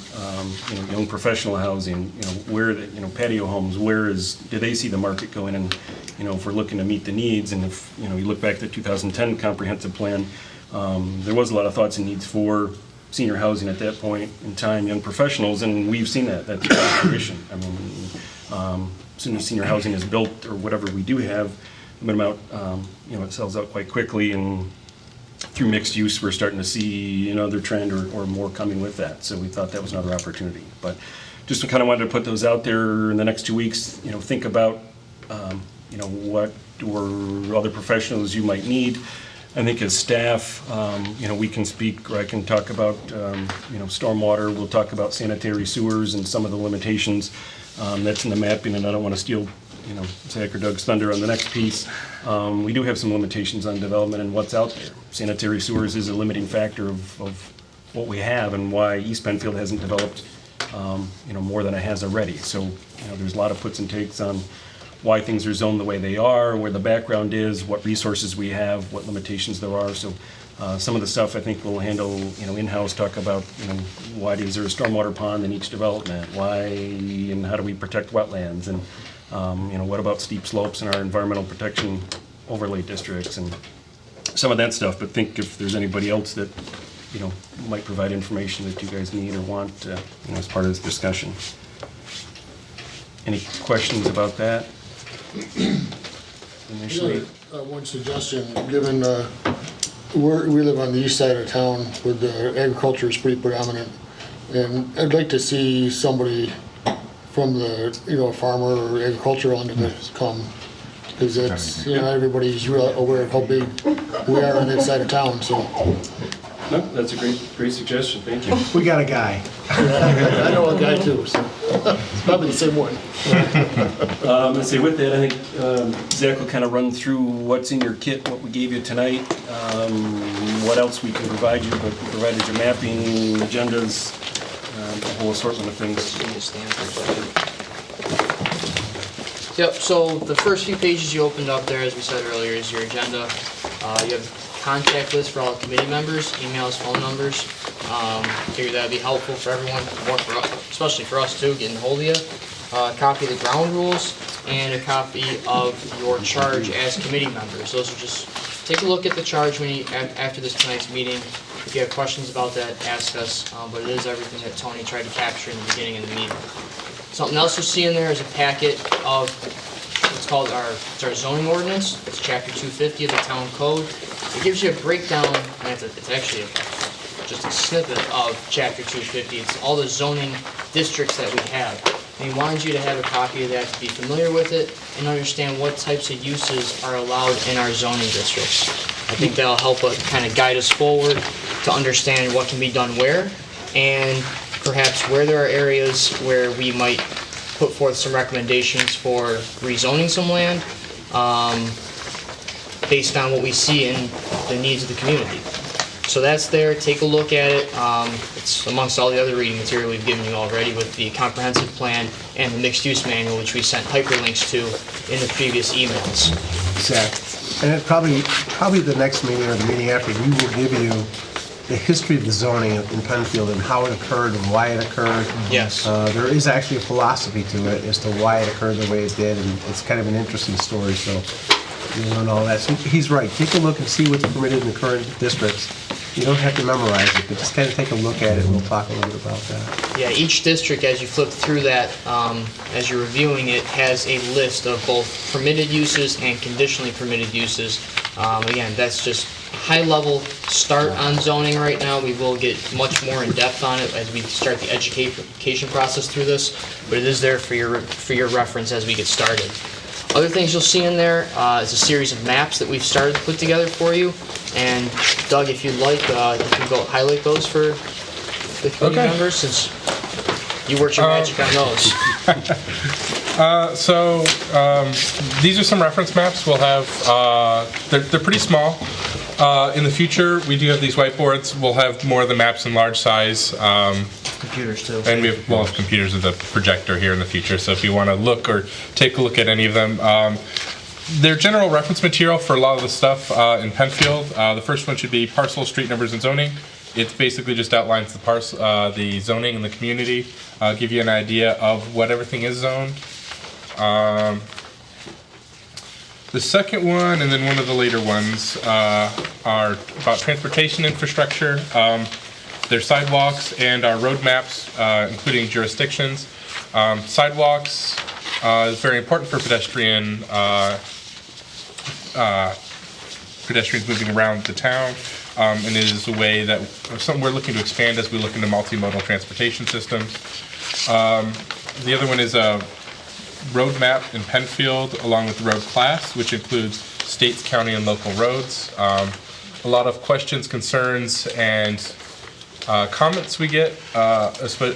young professional housing, where the patio homes, do they see the market going? And if we're looking to meet the needs, and if you look back to the 2010 comprehensive plan, there was a lot of thoughts and needs for senior housing at that point in time, young professionals, and we've seen that. That's fruition. I mean, as soon as senior housing is built, or whatever we do have, it sells out quite quickly, and through mixed use, we're starting to see another trend or more coming with that. So we thought that was another opportunity. But just kind of wanted to put those out there in the next 2 weeks. Think about what or other professionals you might need. I think as staff, we can speak, or I can talk about, stormwater. We'll talk about sanitary sewers and some of the limitations that's in the mapping, and I don't want to steal, Zach or Doug's thunder on the next piece. We do have some limitations on development and what's out there. Sanitary sewers is a limiting factor of what we have, and why East Penfield hasn't developed, more than it has already. So, there's a lot of puts and takes on why things are zoned the way they are, where the background is, what resources we have, what limitations there are. So some of the stuff I think we'll handle, in-house, talk about, why is there a stormwater pond in each development? Why and how do we protect wetlands? And, what about steep slopes in our environmental protection overlay districts, and some of that stuff. But think if there's anybody else that, might provide information that you guys need or want, as part of this discussion. Any questions about that? Initially. One suggestion, given we live on the east side of town, where the agriculture is pretty predominant, and I'd like to see somebody from the, a farmer or agricultural end of it come, because it's, everybody's real aware of how big we are on that side of town, so. No, that's a great suggestion, thank you. We got a guy. I know a guy too, so it's probably the same one. Let's see, with that, I think Zach will kind of run through what's in your kit, what we gave you tonight, what else we can provide you, but we provided your mapping, agendas, a whole assortment of things. Yep, so the first few pages you opened up there, as we said earlier, is your agenda. You have contact list for all committee members, emails, phone numbers. Figured that'd be helpful for everyone, more for us, especially for us too, getting a hold of you. A copy of the ground rules and a copy of your charge as committee members. Those are just, take a look at the charge after this tonight's meeting. If you have questions about that, ask us, but it is everything that Tony tried to capture in the beginning of the meeting. Something else you'll see in there is a packet of what's called our zoning ordinance. It's chapter 250 of the town code. It gives you a breakdown, and it's actually just a snippet of chapter 250. It's all the zoning districts that we have. And he wanted you to have a copy of that to be familiar with it and understand what types of uses are allowed in our zoning districts. I think that'll help kind of guide us forward to understand what can be done where, and perhaps where there are areas where we might put forth some recommendations for rezoning some land based on what we see in the needs of the community. So that's there, take a look at it. It's amongst all the other reading material we've given you already with the comprehensive plan and the mixed-use manual, which we sent hyperlinks to in the previous emails. Exactly. And it probably the next meeting or the meeting after, we will give you the history of the zoning in Penfield and how it occurred and why it occurred. Yes. There is actually a philosophy to it as to why it occurred the way it did, and it's kind of an interesting story, so you'll learn all that. So he's right, take a look and see what's permitted in the current districts. You don't have to memorize it, but just kind of take a look at it, and we'll talk a little bit about that. Yeah, each district, as you flip through that, as you're reviewing it, has a list of both permitted uses and conditionally permitted uses. Again, that's just high-level start on zoning right now. We will get much more in depth on it as we start the education process through this, but it is there for your reference as we get started. Other things you'll see in there is a series of maps that we've started to put together for you. And Doug, if you'd like, you can go highlight those for the committee members, since you worked your magic on those. These are some reference maps. We'll have, they're pretty small. In the future, we do have these whiteboards. We'll have more of the maps in large size. Computers too. And we'll have computers with a projector here in the future. So if you want to look or take a look at any of them, they're general reference material for a lot of the stuff in Penfield. The first one should be parcel, street numbers, and zoning. It basically just outlines the zoning in the community, give you an idea of what everything is zoned. The second one, and then one of the later ones, are about transportation infrastructure. Their sidewalks and our road maps, including jurisdictions. Sidewalks is very important for pedestrians moving around the town, and it is a way that something we're looking to expand as we look into multimodal transportation systems. The other one is a road map in Penfield along with the road class, which includes states, county, and local roads. A lot of questions, concerns, and comments we get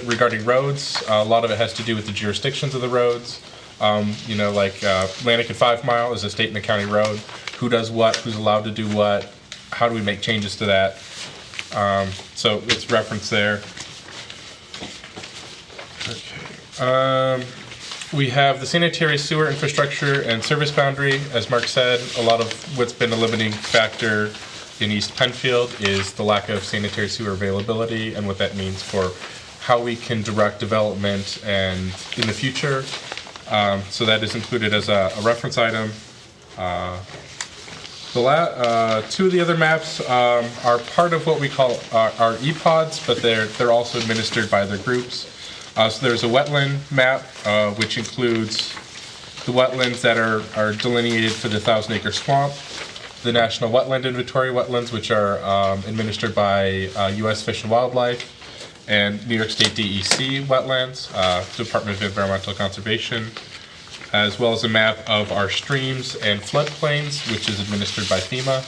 regarding roads. A lot of it has to do with the jurisdictions of the roads. Like Atlantic and 5 Mile is a state and a county road. Who does what? Who's allowed to do what? How do we make changes to that? So it's referenced there. Okay. We have the sanitary sewer infrastructure and service boundary. As Mark said, a lot of what's been a limiting factor in East Penfield is the lack of sanitary sewer availability and what that means for how we can direct development and in the future. So that is included as a reference item. Two of the other maps are part of what we call our EPODs, but they're also administered by their groups. So there's a wetland map, which includes the wetlands that are delineated for the 1,000-acre swamp, the National Wetland Inventory wetlands, which are administered by U.S. Fish and Wildlife, and New York State DEC wetlands, Department of Environmental Conservation, as well as a map of our streams and floodplains, which is administered by FEMA.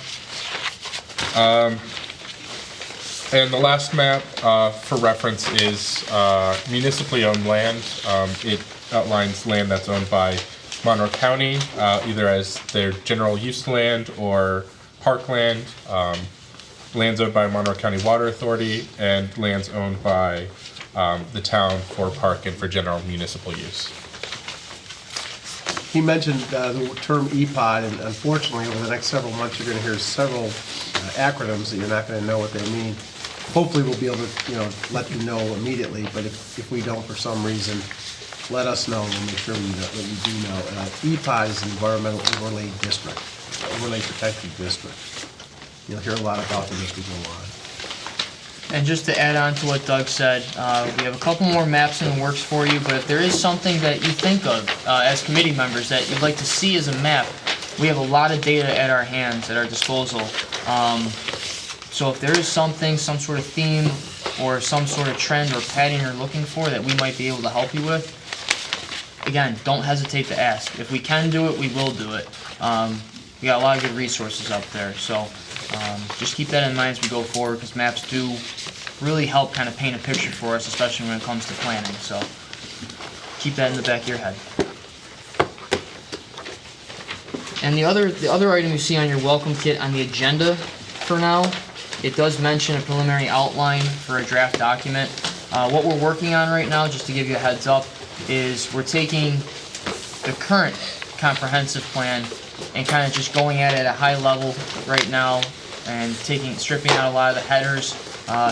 And the last map for reference is municipally owned land. It outlines land that's owned by Monroe County, either as their general use land or parkland, lands owned by Monroe County Water Authority, and lands owned by the town for park and for general municipal use. He mentioned the term EPOD, and unfortunately, over the next several months, you're going to hear several acronyms that you're not going to know what they mean. Hopefully, we'll be able to, let you know immediately. But if we don't for some reason, let us know. We'll make sure that we do know. EPOD is an Environmental Overlay District, Overlay Protected District. You'll hear a lot about them as we go on. And just to add on to what Doug said, we have a couple more maps in the works for you, but if there is something that you think of as committee members that you'd like to see as a map, we have a lot of data at our hands, at our disposal. So if there is something, some sort of theme, or some sort of trend or pattern you're looking for that we might be able to help you with, again, don't hesitate to ask. If we can do it, we will do it. We got a lot of good resources up there, so just keep that in mind as we go forward, because maps do really help kind of paint a picture for us, especially when it comes to planning. So keep that in the back of your head. And the other item you see on your welcome kit on the agenda for now, it does mention a preliminary outline for a draft document. What we're working on right now, just to give you a heads up, is we're taking the current comprehensive plan and kind of just going at it at a high level right now and stripping out a lot of the headers,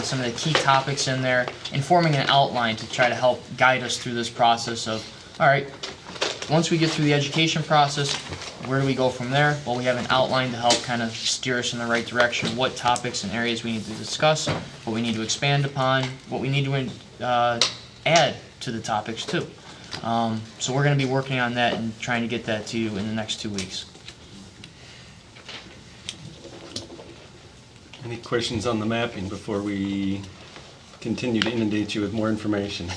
some of the key topics in there, and forming an outline to try to help guide us through this process of, all right, once we get through the education process, where do we go from there? Well, we have an outline to help kind of steer us in the right direction, what topics and areas we need to discuss, what we need to expand upon, what we need to add to the topics too. So we're going to be working on that and trying to get that to you in the next 2 weeks. Any questions on the mapping before we continue to inundate you with more information?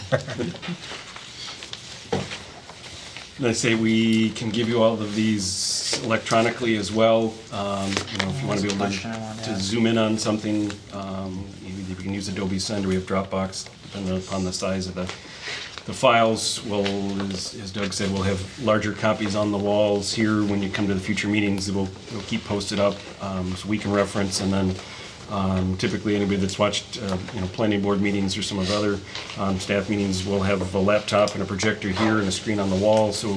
I say we can give you all of these electronically as well. If you want to be able to zoom in on something, you can use Adobe Send, or we have Dropbox, depending upon the size of the files. Well, as Doug said, we'll have larger copies on the walls here. When you come to the future meetings, we'll keep posted up so we can reference, and then typically anybody that's watched planning board meetings or some of the other staff meetings will have a laptop and a projector here and a screen on the wall, so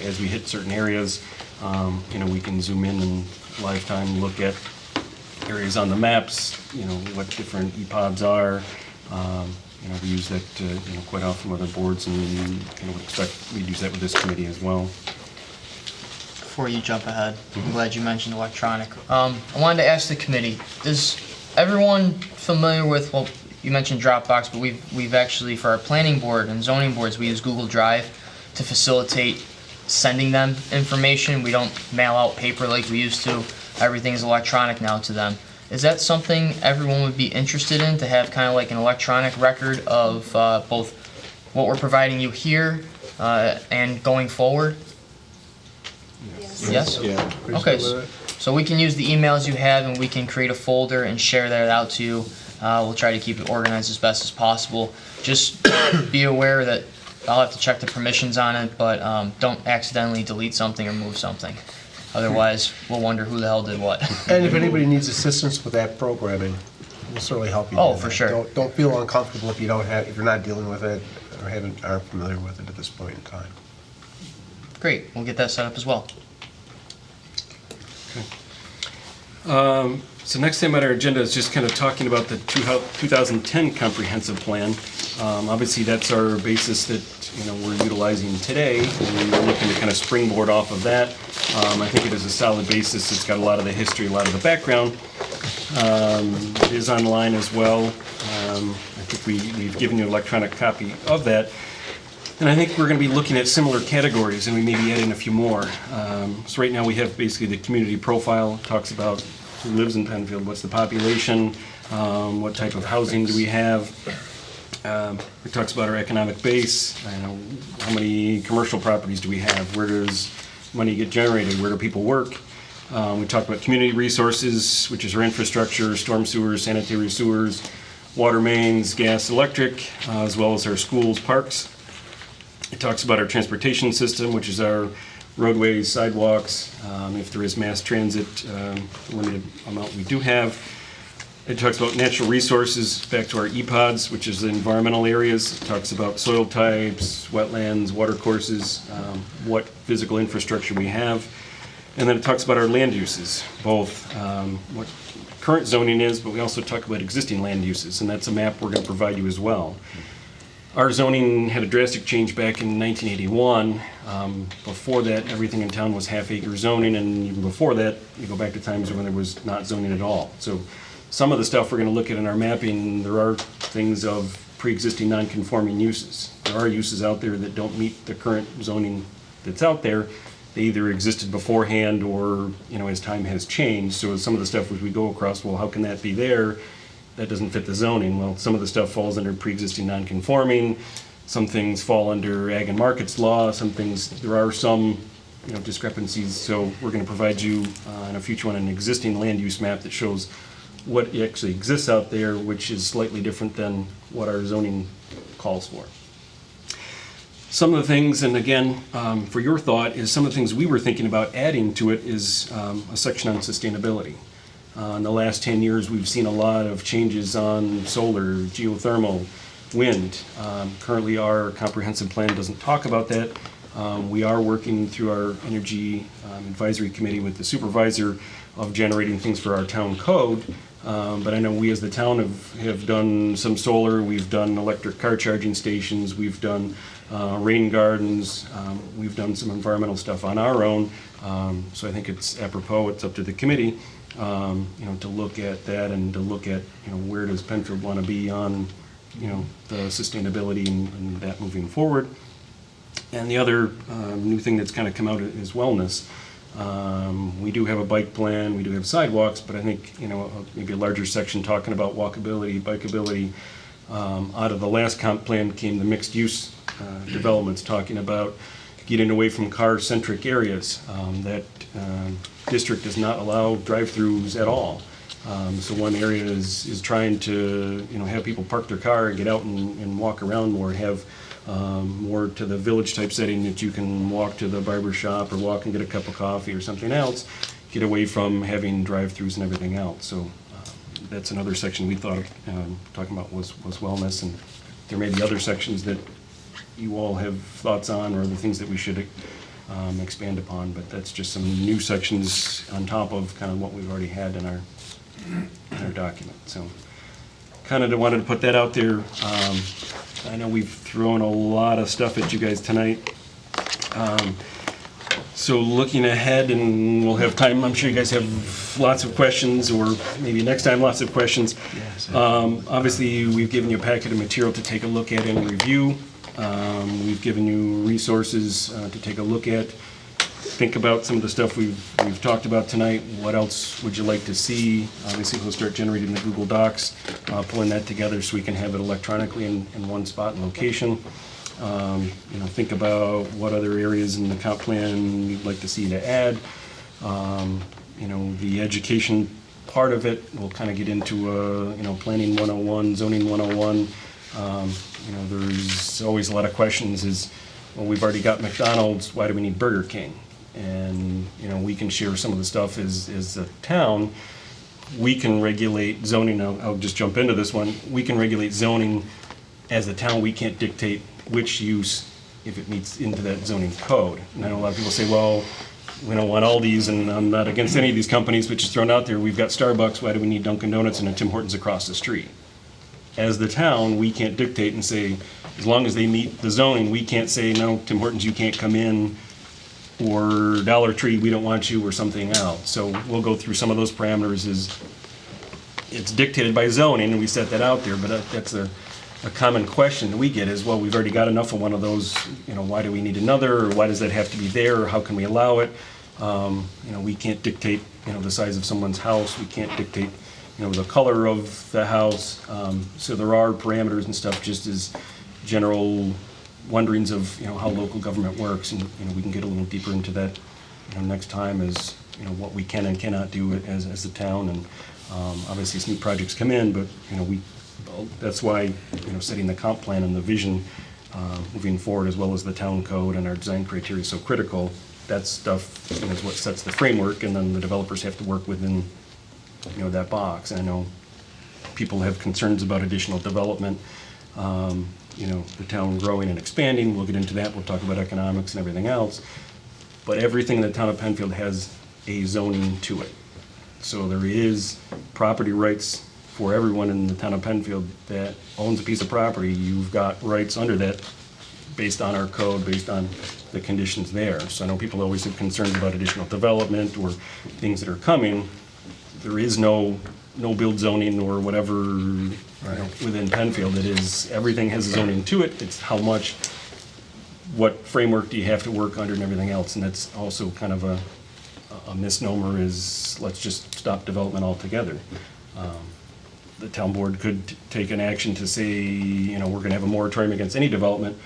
as we hit certain areas, we can zoom in and live time look at areas on the maps, what different EPODs are. We use that quite often with our boards, and we'd use that with this committee as well. Before you jump ahead, I'm glad you mentioned electronic. I wanted to ask the committee, is everyone familiar with, well, you mentioned Dropbox, but we've actually, for our planning board and zoning boards, we use Google Drive to facilitate sending them information. We don't mail out paper like we used to. Everything's electronic now to them. Is that something everyone would be interested in, to have kind of like an electronic record of both what we're providing you here and going forward? Yes? Yeah. Okay, so we can use the emails you have, and we can create a folder and share that out to you. We'll try to keep it organized as best as possible. Just be aware that I'll have to check the permissions on it, but don't accidentally delete something or move something. Otherwise, we'll wonder who the hell did what. And if anybody needs assistance with that programming, we'll certainly help you. Oh, for sure. Don't feel uncomfortable if you're not dealing with it or aren't familiar with it at this point in time. Great, we'll get that set up as well. So next time on our agenda is just kind of talking about the 2010 comprehensive plan. Obviously, that's our basis that we're utilizing today, and we're looking to kind of springboard off of that. I think it is a solid basis. It's got a lot of the history, a lot of the background. It is online as well. I think we've given you an electronic copy of that. And I think we're going to be looking at similar categories, and we may be adding a few more. So right now we have basically the community profile. It talks about who lives in Penfield, what's the population, what type of housing do we have. It talks about our economic base, how many commercial properties do we have, where does money get generated, where do people work. We talked about community resources, which is our infrastructure, storm sewers, sanitary sewers, water mains, gas, electric, as well as our schools, parks. It talks about our transportation system, which is our roadways, sidewalks, if there is mass transit, the limited amount we do have. It talks about natural resources, back to our EPODs, which is the environmental areas. It talks about soil types, wetlands, water courses, what physical infrastructure we have. And then it talks about our land uses, both what current zoning is, but we also talk about existing land uses, and that's a map we're going to provide you as well. Our zoning had a drastic change back in 1981. Before that, everything in town was half-acre zoning, and even before that, you go back to times when there was not zoning at all. So some of the stuff we're going to look at in our mapping, there are things of pre-existing non-conforming uses. There are uses out there that don't meet the current zoning that's out there. They either existed beforehand or, as time has changed. So some of the stuff as we go across, well, how can that be there? That doesn't fit the zoning. Well, some of the stuff falls under pre-existing non-conforming. Some things fall under ag and markets law. Some things, there are some discrepancies. So we're going to provide you in a future one an existing land use map that shows what actually exists out there, which is slightly different than what our zoning calls for. Some of the things, and again, for your thought, is some of the things we were thinking about adding to it is a section on sustainability. In the last 10 years, we've seen a lot of changes on solar, geothermal, wind. Currently, our comprehensive plan doesn't talk about that. We are working through our energy advisory committee with the supervisor of generating things for our town code. But I know we as the town have done some solar, we've done electric car charging stations, we've done rain gardens, we've done some environmental stuff on our own. So I think it's apropos, it's up to the committee, to look at that and to look at, where does Penfield want to be on, the sustainability and that moving forward. And the other new thing that's kind of come out is wellness. We do have a bike plan, we do have sidewalks, but I think, maybe a larger section talking about walkability, bikeability. Out of the last comp plan came the mixed use developments, talking about getting away from car-centric areas. That district does not allow drive-throughs at all. So one area is trying to, have people park their car and get out and walk around more, have more to the village type setting that you can walk to the barber shop or walk and get a cup of coffee or something else, get away from having drive-throughs and everything else. So that's another section we thought of talking about was wellness, and there may be other sections that you all have thoughts on or other things that we should expand upon, but that's just some new sections on top of kind of what we've already had in our document. So kind of wanted to put that out there. I know we've thrown a lot of stuff at you guys tonight. So looking ahead, and we'll have time, I'm sure you guys have lots of questions, or maybe next time lots of questions. Obviously, we've given you a packet of material to take a look at and review. We've given you resources to take a look at. Think about some of the stuff we've talked about tonight. What else would you like to see? Obviously, we'll start generating the Google Docs, pulling that together so we can have it electronically in one spot and location. Think about what other areas in the comp plan you'd like to see to add. The education part of it, we'll kind of get into, planning 101, zoning 101. There's always a lot of questions is, well, we've already got McDonald's, why do we need Burger King? And, we can share some of the stuff as a town. We can regulate zoning. I'll just jump into this one. We can regulate zoning as a town. We can't dictate which use if it meets into that zoning code. And I know a lot of people say, well, we don't want all these, and I'm not against any of these companies, but just thrown out there, we've got Starbucks, why do we need Dunkin' Donuts and a Tim Hortons across the street? As the town, we can't dictate and say, as long as they meet the zoning, we can't say, no, Tim Hortons, you can't come in, or Dollar Tree, we don't want you, or something else. So we'll go through some of those parameters. It's dictated by zoning, and we set that out there, but that's a common question that we get is, well, we've already got enough of one of those, why do we need another, or why does that have to be there, or how can we allow it? We can't dictate, the size of someone's house, we can't dictate, the color of the house. So there are parameters and stuff, just as general wonderings of, how local government works, and, we can get a little deeper into that, next time as, what we can and cannot do as a town, and obviously as new projects come in, but, that's why, setting the comp plan and the vision moving forward, as well as the town code and our design criteria is so critical. That stuff is what sets the framework, and then the developers have to work within, that box. And I know people have concerns about additional development, the town growing and expanding. We'll get into that. We'll talk about economics and everything else. But everything in the town of Penfield has a zoning to it. So there is property rights for everyone in the town of Penfield that owns a piece of property. You've got rights under that based on our code, based on the conditions there. So I know people always have concerns about additional development or things that are coming. There is no build zoning or whatever within Penfield. It is, everything has a zoning to it. It's how much, what framework do you have to work under and everything else. And that's also kind of a misnomer is let's just stop development altogether. The town board could take an action to say, we're going to have a moratorium against any development,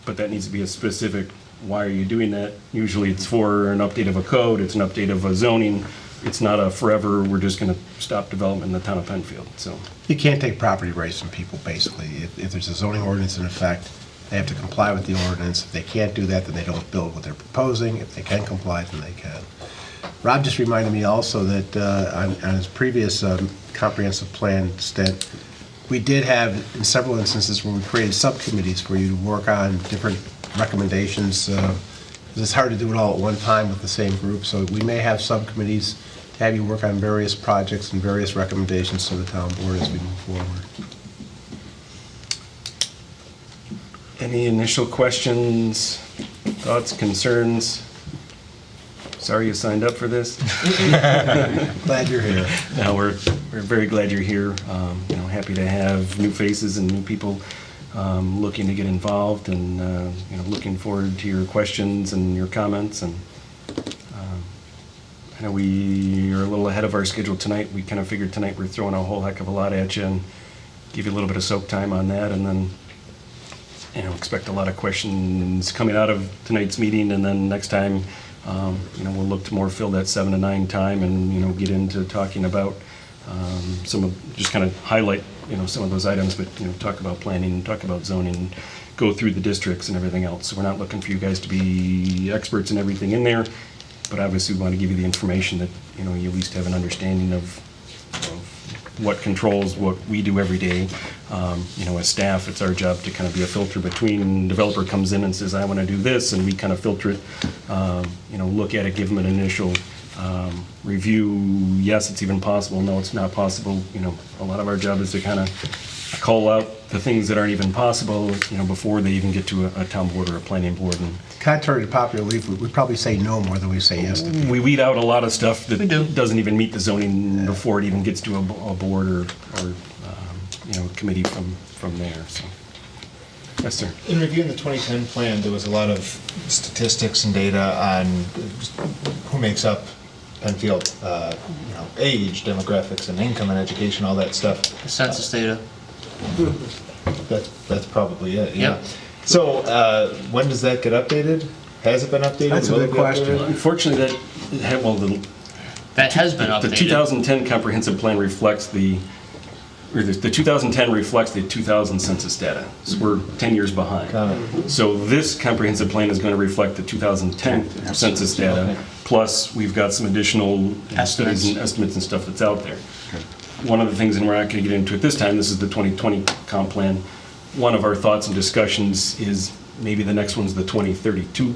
but that needs to be a specific, why are you doing that? Usually it's for an update of a code, it's an update of a zoning. It's not a forever, we're just going to stop development in the town of Penfield. So You can't take property rights from people, basically. If there's a zoning ordinance in effect, they have to comply with the ordinance. If they can't do that, then they don't build what they're proposing. If they can comply, then they can. Rob just reminded me also that on his previous comprehensive plan stint, we did have, in several instances, where we created subcommittees for you to work on different recommendations. It's hard to do it all at one time with the same group, so we may have subcommittees to have you work on various projects and various recommendations to the town board as we move forward. Any initial questions, thoughts, concerns? Sorry you signed up for this. Glad you're here. No, we're very glad you're here. Happy to have new faces and new people looking to get involved, and looking forward to your questions and your comments. And I know we are a little ahead of our schedule tonight. We kind of figured tonight we're throwing a whole heck of a lot at you and give you a little bit of soak time on that, and then expect a lot of questions coming out of tonight's meeting, and then next time we'll look to more fill that 7 to 9 time, and get into talking about some of, just kind of highlight some of those items, but talk about planning, talk about zoning, go through the districts and everything else. So we're not looking for you guys to be experts in everything in there, but obviously we want to give you the information that you at least have an understanding of what controls what we do every day. As staff, it's our job to kind of be a filter between, developer comes in and says, I want to do this, and we kind of filter it, look at it, give them an initial review. Yes, it's even possible. No, it's not possible. A lot of our job is to kind of call out the things that aren't even possible, before they even get to a town board or a planning board. And Contrary to popular belief, we probably say no more than we say yes to people. we weed out a lot of stuff that doesn't even meet the zoning before it even gets to a board or committee from there. So, yes, sir. In reviewing the 2010 plan, there was a lot of statistics and data on who makes up Penfield, age, demographics, and income and education, all that stuff. The census data. That's probably it. Yep. Yeah. So when does that get updated? Has it been updated? That's a Will good it be question. updated? Unfortunately, that has been updated. The 2010 comprehensive plan reflects the 2010 reflects the 2000 census data. So we're 10 years behind. So this comprehensive plan is going to reflect the 2010 census data, plus we've got some additional studies and estimates and stuff that's out there. One of the things, and we're not going to get into it this time, this is the 2020 comp plan. One of our thoughts and discussions is maybe the next one's the 2032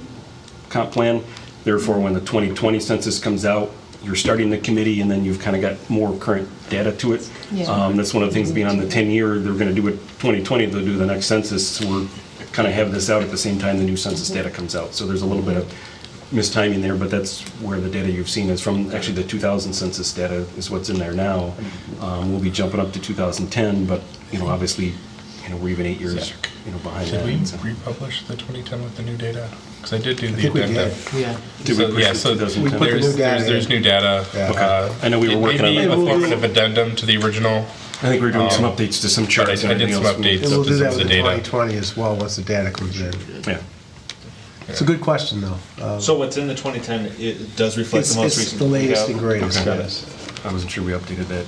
comp plan. Therefore, when the 2020 census comes out, you're starting the committee, and then you've kind of got more current data to it. Yeah. That's one of the things being on the 10-year, they're going to do it 2020, they'll do the next census, so we're kind of have this out at the same time the new census data comes out. So there's a little bit of mistiming there, but that's where the data you've seen is from. Actually, the 2000 census data is what's in there now. We'll be jumping up to 2010, but obviously, we're even 8 years behind that. Did we republish the 2010 with the new data? Because I did do the think we addendum. did. Yeah. Did we push So the 2010? there's new data. Okay. I know we were working on maybe that. a formative addendum to the original. I think we're doing some updates to some charts. I did some updates And up we'll to do some that of with the the data. 2020 as well, once the data comes in. Yeah. It's a good question, though. So what's in the 2010, it does reflect It's the most it's recent. the latest we and have? greatest, Okay. yes. I wasn't sure we updated that.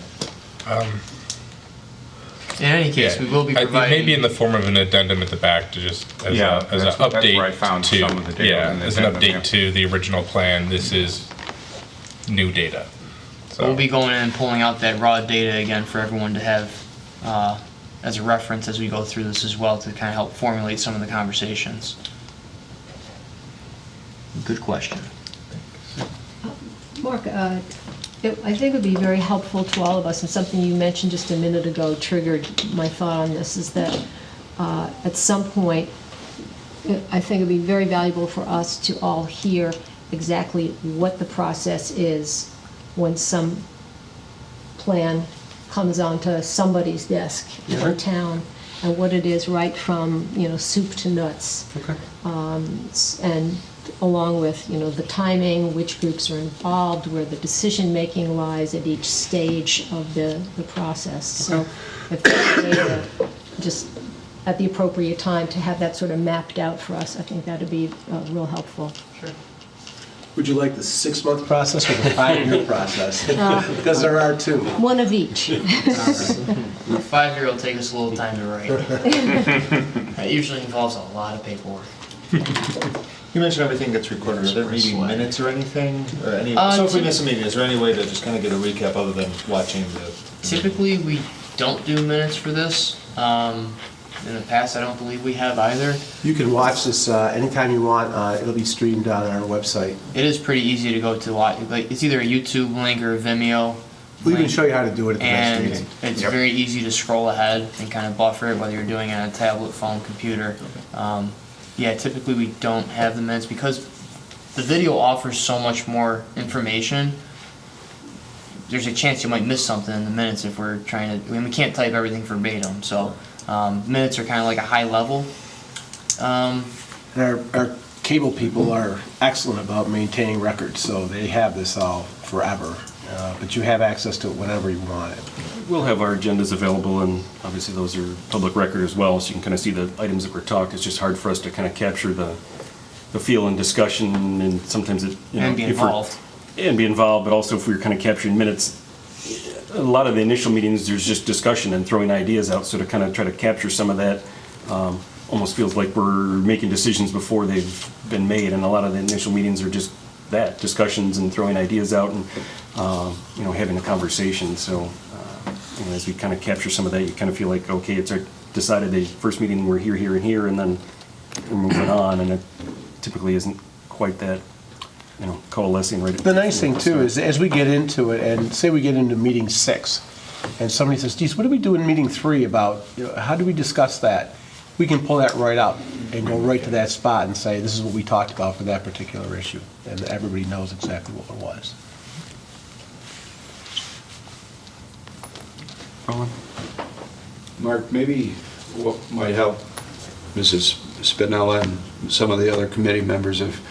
In any case, we will be providing. Maybe in the form of an addendum at the back to just as an update that's where I found to some of the data in the as an addendum, update yeah. to the original plan. This is new data. So We'll be going in and pulling out that raw data again for everyone to have as a reference as we go through this as well, to kind of help formulate some of the conversations. Good question. Mark, I think it would be very helpful to all of us, and something you mentioned just a minute ago triggered my thought on this, is that at some point, I think it would be very valuable for us to all hear exactly what the process is when some plan comes onto somebody's desk in our town, and what it is right from, soup to nuts. Okay. And along with, the timing, which groups are involved, where the decision-making lies at each stage of the process. So if there's a way to just, at the appropriate time, to have that sort of mapped out for us, I think that'd be real helpful. Sure. Would you like the 6-month process or the 5-year process? Because there are two. One of each. A 5-year-old take us a little time to write. That usually involves a lot of paperwork. You mentioned everything gets recorded. Are there meeting minutes or anything? Or any? So if we miss a meeting, is there any way to just kind of get a recap other than watching the? Typically, we don't do minutes for this. In the past, I don't believe we have either. You can watch this anytime you want. It'll be streamed on our website. It is pretty easy to go to watch. Like, it's either a YouTube link or a Vimeo. We can show you how to do it at the next And meeting. it's very easy to scroll ahead and kind of buffer it, whether you're doing it on a tablet, phone, computer. Yeah, typically we don't have the minutes because the video offers so much more information. There's a chance you might miss something in the minutes if we're trying to. I mean, we can't type everything verbatim, so minutes are kind of like a high level. And our cable people are excellent about maintaining records, so they have this all forever. But you have access to it whenever you want it. We'll have our agendas available, and obviously those are public record as well, so you can kind of see the items that were talked. It's just hard for us to kind of capture the feel and discussion, and sometimes it, you know, And be involved. And be involved, but also if we were kind of capturing minutes, a lot of the initial meetings, there's just discussion and throwing ideas out, so to kind of try to capture some of that, almost feels like we're making decisions before they've been made, and a lot of the initial meetings are just that, discussions and throwing ideas out and, you know, having a conversation. So, you know, as we kind of capture some of that, you kind of feel like, okay, it's decided the first meeting we're here, here, and here, and then we're moving on, and it typically isn't quite that, you know, coalescing right. The nice thing too is as we get into it, and say we get into meeting 6, and somebody says, geez, what do we do in meeting 3 about, you know, how do we discuss that? We can pull that right up and go right to that spot and say, this is what we talked about for that particular issue, and everybody knows exactly what it was. Mark, maybe what might help Mrs. Spinella and some of the other committee members, if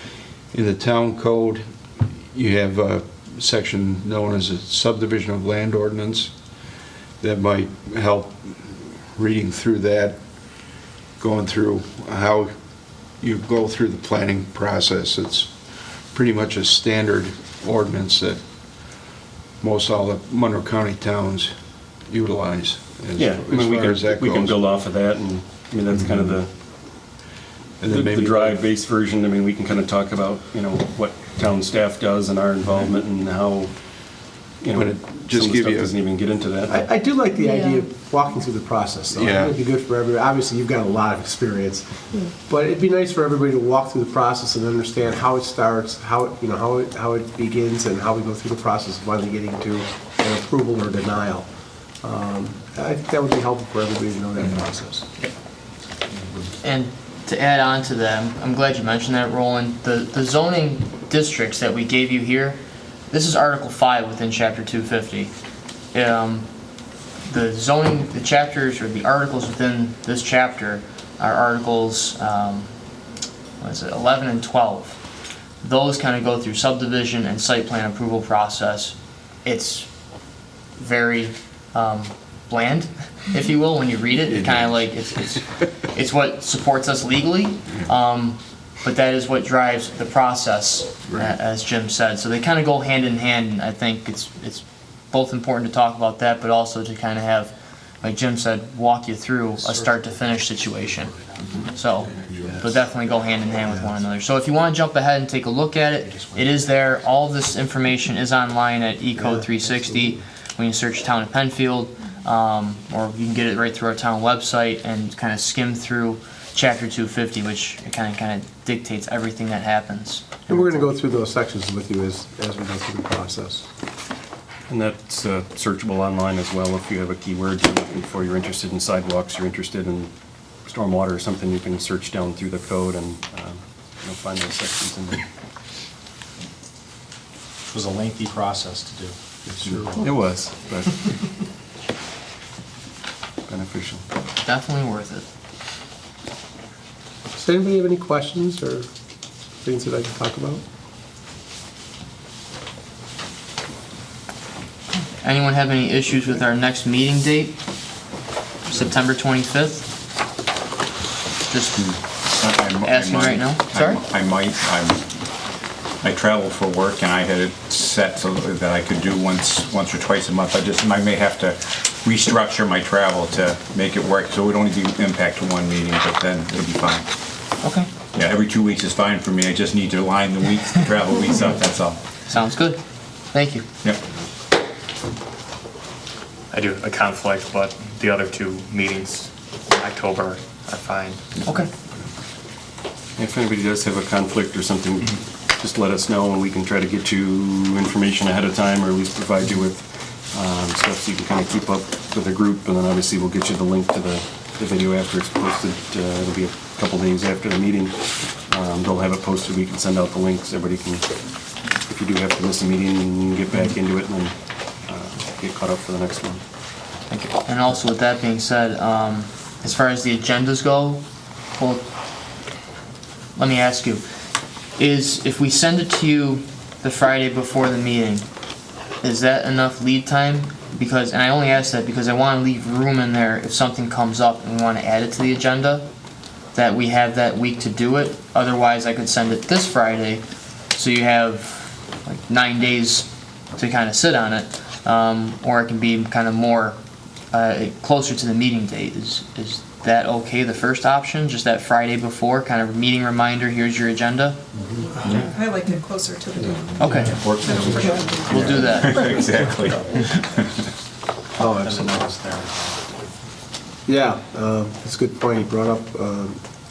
in the town code you have a section known as a subdivision of land ordinance, that might help reading through that, going through how you go through the planning process. It's pretty much a standard ordinance that most all the Monroe County towns utilize. Yeah, I mean, we can build off of that, and I mean, that's kind of the drive-based version. I mean, we can kind of talk about, you know, what town staff does and our involvement and how, you know, just some of the stuff doesn't even get into that. I do like the idea of walking through the process, though. Yeah. I think it'd be good for everybody. Obviously, you've got a lot of experience, but it'd be nice for everybody to walk through the process and understand how it starts, how it, you know, how it begins, and how we go through the process of finally getting to an approval or denial. I think that would be helpful for everybody to know that process. And to add on to that, I'm glad you mentioned that, Roland. The zoning districts that we gave you here, this is Article 5 within Chapter 250. The zoning, the chapters or the articles within this chapter are Articles, 11 and 12. Those kind of go through subdivision and site plan approval process. It's very bland, if you will, when you read it. It kind of like it's what supports us legally, but that is what drives the process, as Jim said. So they kind of go hand in hand, and I think it's both important to talk about that, but also to kind of have, like Jim said, walk you through a start to finish situation. So they'll definitely go hand in hand with one another. So if you want to jump ahead and take a look at it, it is there. All of this information is online at eCode 360 when you search Town of Penfield, or you can get it right through our town website and kind of skim through Chapter 250, which kind of dictates everything that happens. And we're going to go through those sections with you as we go through the process. And that's searchable online as well. If you have a keyword you're looking for, you're interested in sidewalks, you're interested in stormwater or something, you can search down through the code and you'll find those sections in there. It was a lengthy process to do. It was, but beneficial. Definitely worth it. Does anybody have any questions or things that I can talk about? Anyone have any issues with our next meeting date? September 25th? Just asking right now. Sorry? I travel for work, and I had it set so that I could do once or twice a month. I may have to restructure my travel to make it work, so it would only be impact to one meeting, but then it'll be fine. Okay. Yeah, every 2 weeks is fine for me. I just need to line the weeks, the travel weeks up, that's all. Sounds good. Thank you. Yep. I do a conflict, but the other 2 meetings in October are fine. Okay. If anybody does have a conflict or something, just let us know and we can try to get you information ahead of time, or at least provide you with stuff so you can kind of keep up with the group. And then obviously we'll get you the link to the video after it's posted. It'll be a couple days after the meeting. They'll have it posted. We can send out the links. Everybody can, if you do have to miss a meeting, get back into it and then get caught up for the next one. Thank you. And also with that being said, as far as the agendas go, well, let me ask you, is if we send it to you the Friday before the meeting, is that enough lead time? Because, and I only ask that because I want to leave room in there if something comes up and we want to add it to the agenda, that we have that week to do it. Otherwise, I could send it this Friday, so you have like 9 days to kind of sit on it, or it can be kind of more closer to the meeting date. Is that okay, the first option? Just that Friday before, kind of meeting reminder, here's your agenda? I like it closer to the meeting. Okay. We'll do that. Exactly. Oh, absolutely. Yeah, that's a good point you brought up.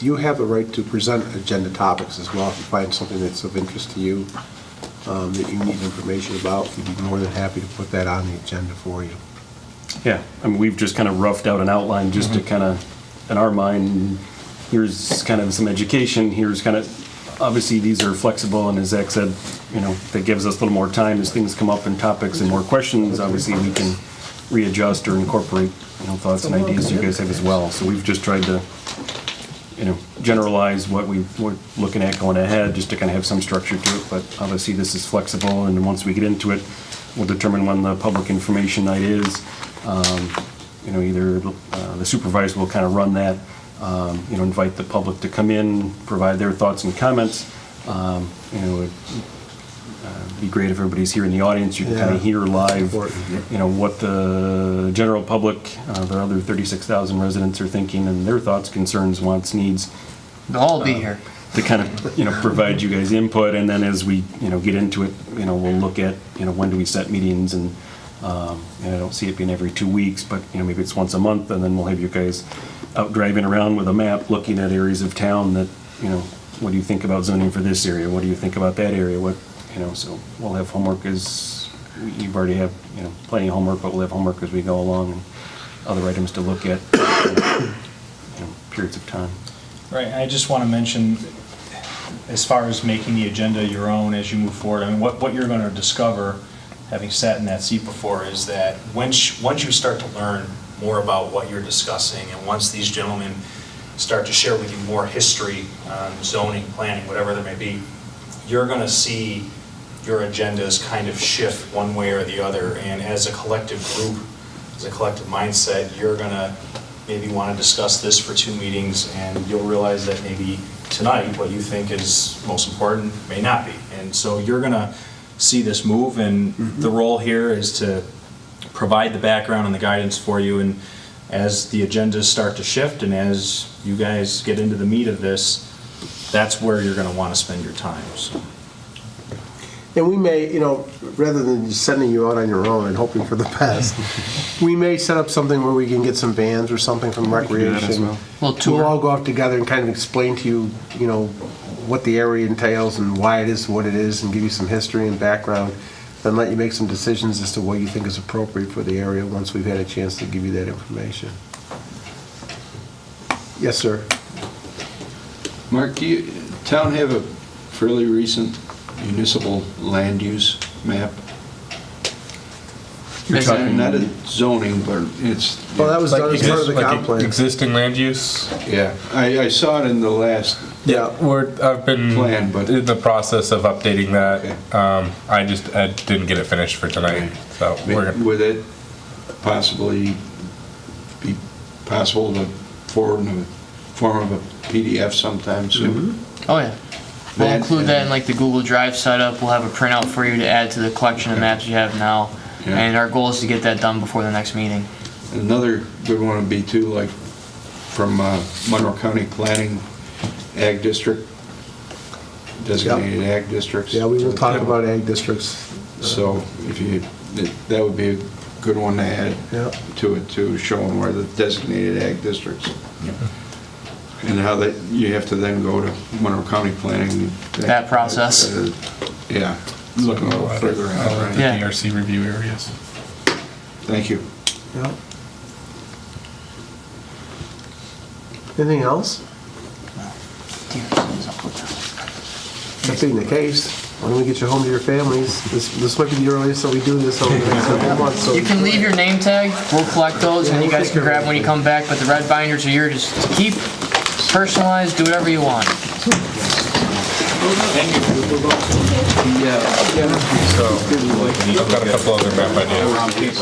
You have the right to present agenda topics as well. If you find something that's of interest to you, that you need information about, we'd be more than happy to put that on the agenda for you. Yeah, I mean, we've just kind of roughed out an outline just to kind of, in our mind, here's kind of some education, here's kind of, obviously these are flexible, and as Zach said, you know, that gives us a little more time as things come up in topics and more questions, obviously we can readjust or incorporate, you know, thoughts and ideas you guys have as well. So we've just tried to, you know, generalize what we're looking at going ahead, just to kind of have some structure to it, but obviously this is flexible, and once we get into it, we'll determine when the public information night is. You know, either the supervisor will kind of run that, you know, invite the public to come in, provide their thoughts and comments. You know, it'd be great if everybody's here in the audience. You can kind of hear live, you know, what the general public, the other 36,000 residents are thinking, and their thoughts, concerns, wants, needs. They'll all be here. To kind of, you know, provide you guys input, and then as we, you know, get into it, you know, we'll look at, you know, when do we set meetings, and I don't see it being every 2 weeks, but, you know, maybe it's once a month, and then we'll have you guys out driving around with a map, looking at areas of town that, you know, what do you think about zoning for this area? What do you think about that area? What, you know, so we'll have homework as, you've already have, you know, plenty of homework, but we'll have homework as we go along, and other items to look at, you know, periods of time. Right, I just want to mention, as far as making the agenda your own as you move forward, I mean, what you're going to discover, having sat in that seat before, is that once you start to learn more about what you're discussing, and once these gentlemen start to share with you more history on zoning, planning, whatever there may be, you're going to see your agendas kind of shift one way or the other, and as a collective group, as a collective mindset, you're going to maybe want to discuss this for 2 meetings, and you'll realize that maybe tonight what you think is most important may not be. And so you're going to see this move, and the role here is to provide the background and the guidance for you, and as the agendas start to shift and as you guys get into the meat of this, that's where you're going to want to spend your time. So. And we may, you know, rather than just sending you out on your own and hoping for the best, we may set up something where we can get some vans or something from recreation. We'll all go out together and kind of explain to you, you know, what the area entails and why it is what it is, and give you some history and background, and let you make some decisions as to what you think is appropriate for the area once we've had a chance to give you that information. Yes, sir. Mark, do you, town have a fairly recent municipal land use map? You're talking not a zoning, but it's... Well, that was done as part of the comp plan. Existing land use? Yeah, I saw it in the last... Yeah, I've been plan, but in the process of updating that. Okay. I didn't get it finished for tonight, so we're gonna... Would it possibly be possible to form of a PDF sometime soon? Oh, yeah. We'll include that in like the Google Drive setup. We'll have a printout for you to add to the collection of maps you have now. Yeah. And our goal is to get that done before the next meeting. Another good one would be too, like from Monroe County Planning Ag District, designated ag districts. Yeah, we will talk about ag districts. So if you, that would be a good one to add to it too, showing where the designated ag districts. And how that, you have to then go to Monroe County Planning. That process. Yeah, looking a little further out, right? The DRC review areas. Thank you. Yeah. Anything else? That being the case, why don't we get you home to your families? This might be the earliest that we do this over the next couple of months. So You can leave your name tag. We'll collect those, and you guys can grab when you come back. But the red binders are yours. Just keep, personalize, do whatever you want. So, I've got a couple other map ideas.